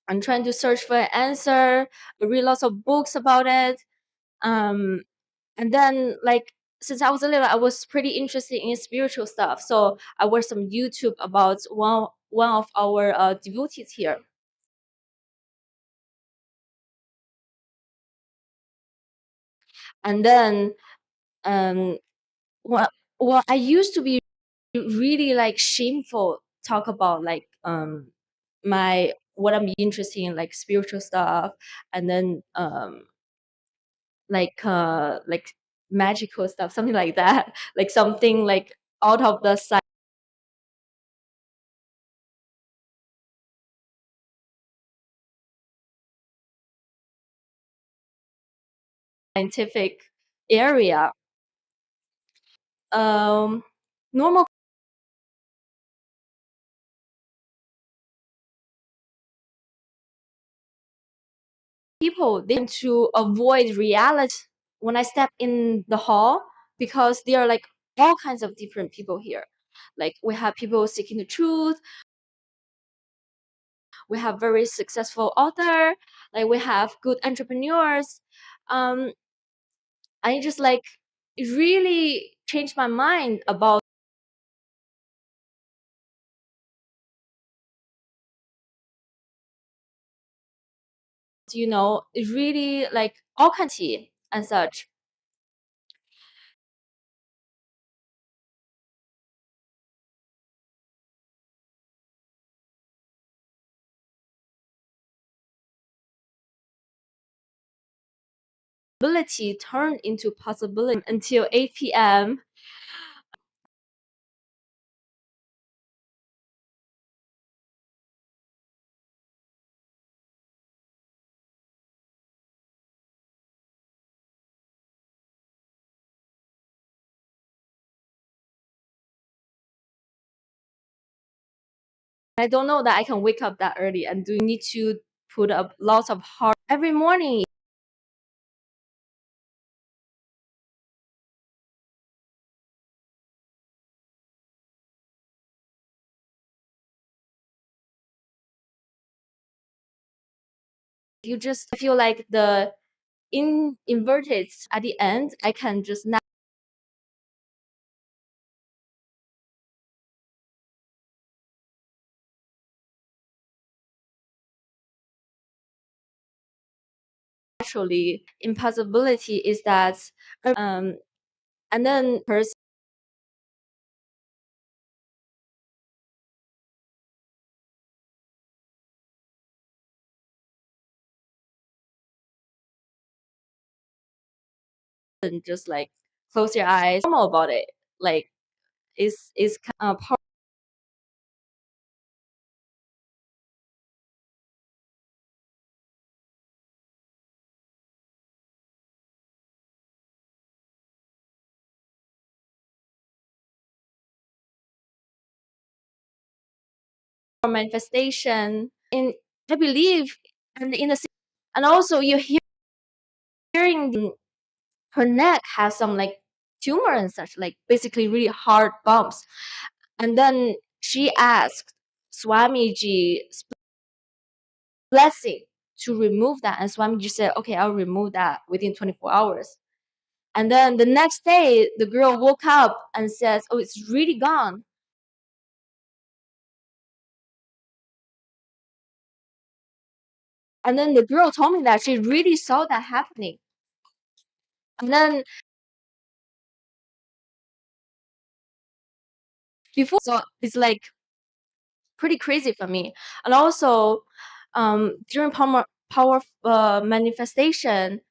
I'm trying to search for an answer. I read lots of books about it. And then like since I was a little, I was pretty interested in spiritual stuff. So I watched some YouTube about one of our devotees here. And then well, I used to be really like shameful talk about like my what I'm interested in, like spiritual stuff, and then like magical stuff, something like that, like something like out of the scientific area. Normal people, they tend to avoid reality when I step in the hall, because there are like all kinds of different people here. Like we have people seeking the truth, we have very successful author, like we have good entrepreneurs. I just like it really changed my mind about, you know, it really like all kinds of and such. Ability turned into possibility until 8 p.m. I don't know that I can wake up that early and do need to put up lots of hard every morning. You just feel like the inverted at the end, I can just naturally. Impossibility is that and then person just like close your eyes, normal about it, like is part of manifestation. In I believe, and in the and also you hearing her neck has some like tumor and such, like basically really hard bumps. And then she asked Swamiji's blessing to remove that, and Swamiji said, okay, I'll remove that within 24 hours. And then the next day, the girl woke up and says, oh, it's really gone. And then the girl told me that she really saw that happening. And then before, so it's like pretty crazy for me. And also during power manifestation,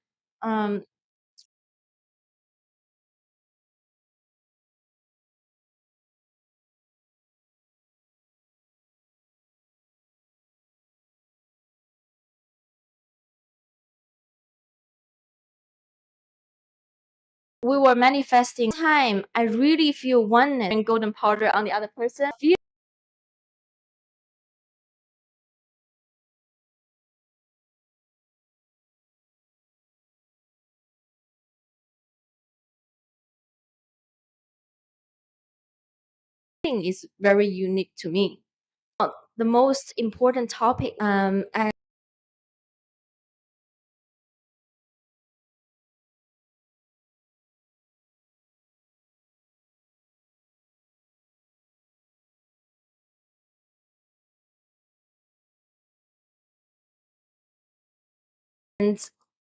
we were manifesting time. I really feel oneness and golden powder on the other person. Feel is very unique to me. The most important topic, and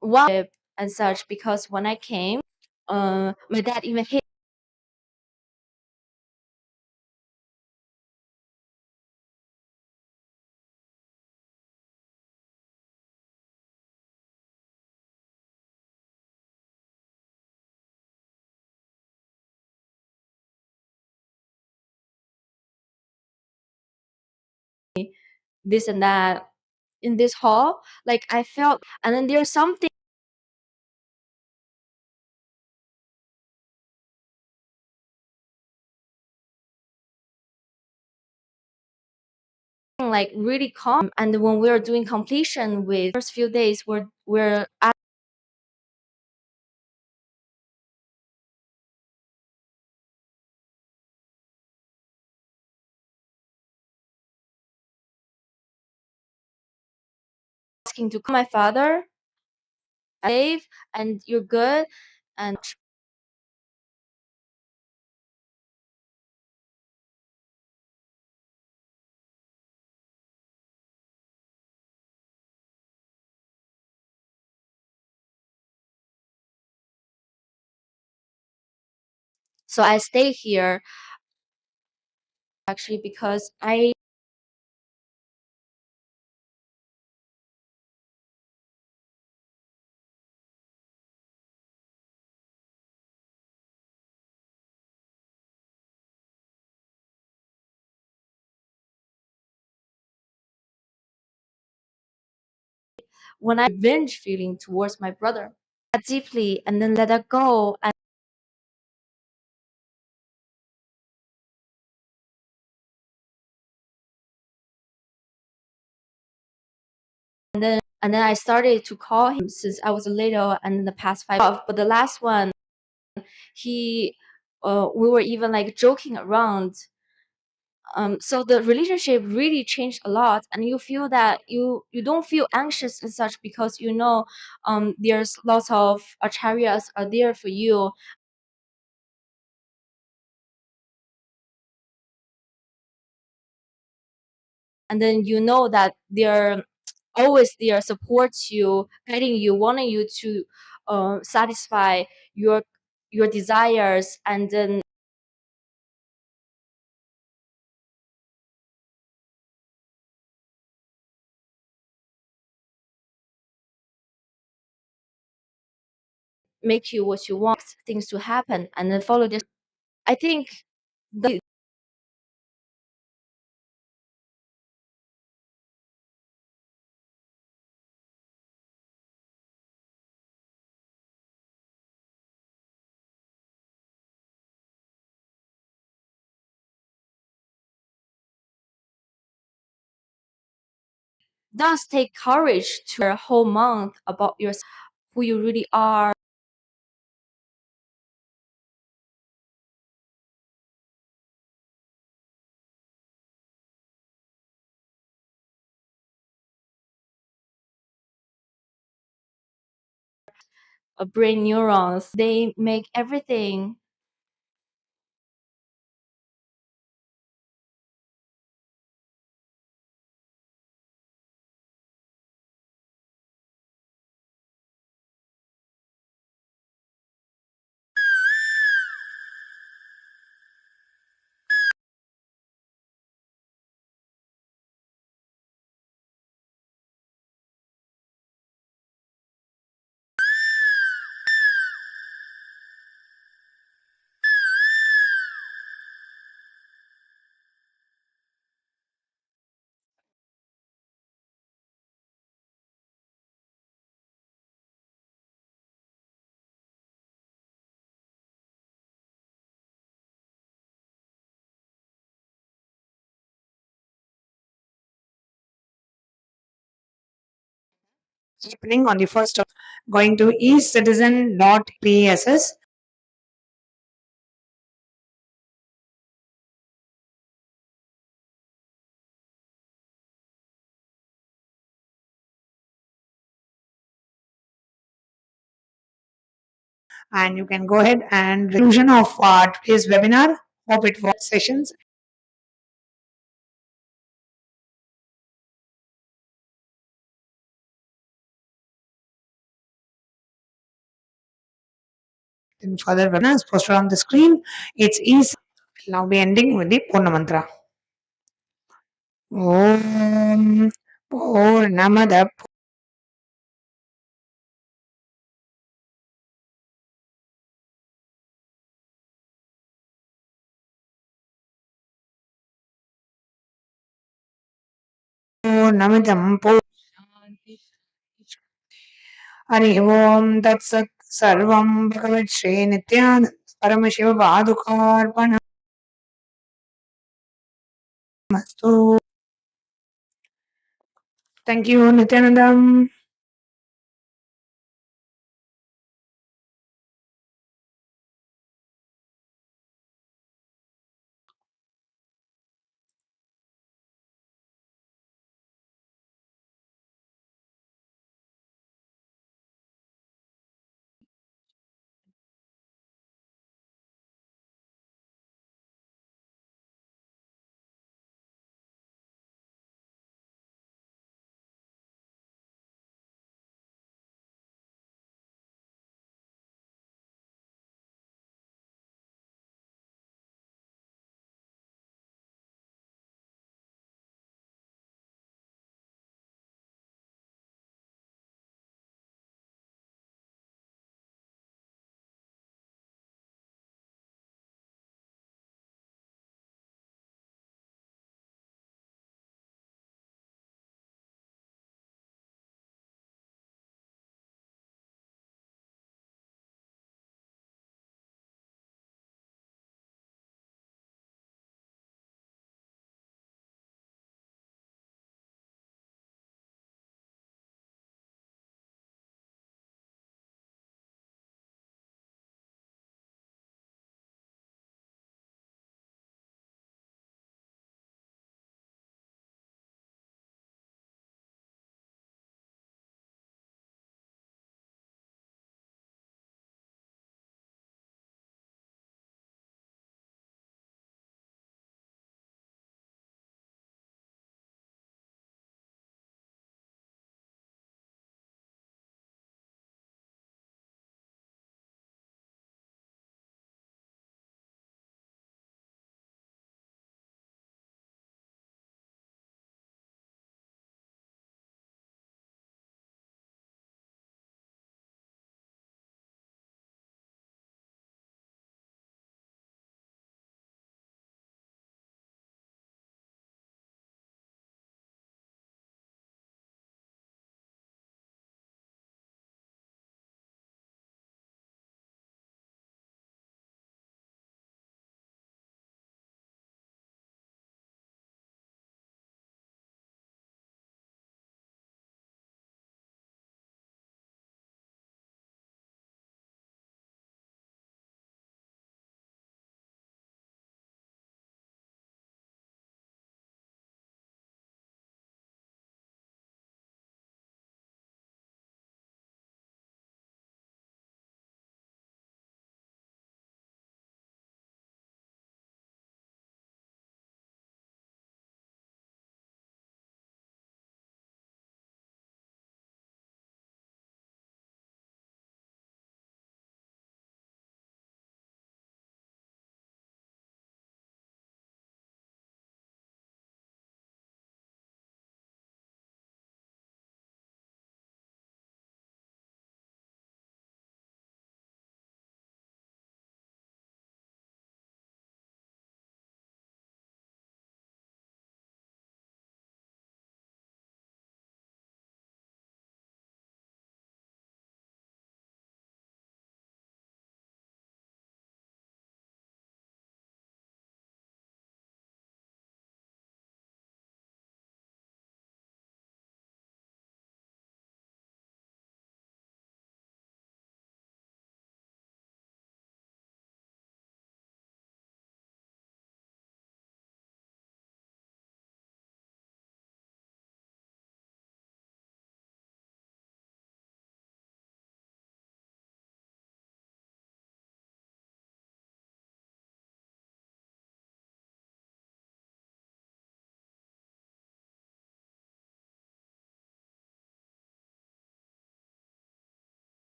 one and such, because when I came, my dad even hit this and that in this hall. Like I felt, and then there's something like really calm. And when we were doing completion with first few days, we're asking to call my father, Dave, and you're good, and so I stay here actually because when I revenge feeling towards my brother deeply and then let that go, and then I started to call him since I was little, and in the past 5 but the last one, he we were even like joking around. So the relationship really changed a lot, and you feel that you don't feel anxious and such, because you know there's lots of acharyas are there for you, and then you know that they're always there, supports you, guiding you, wanting you to satisfy your desires, and then make you what you want things to happen, and then follow this. I think the does take courage to a whole month about yourself, who you really are. Brain neurons, they make everything happening on the 1st of going to eCitizen.pss. And you can go ahead and conclusion of today's webinar. Hope it was sessions. In further webinars posted on the screen, it's easy. Now be ending with the Purna Mantra. Om Purnamada Purnamidam Hari Om Tatsat Sarvam Bhagavat Shri Nityananda Paramashiva Padukarpanam Mastu. Thank you, Nityanandam.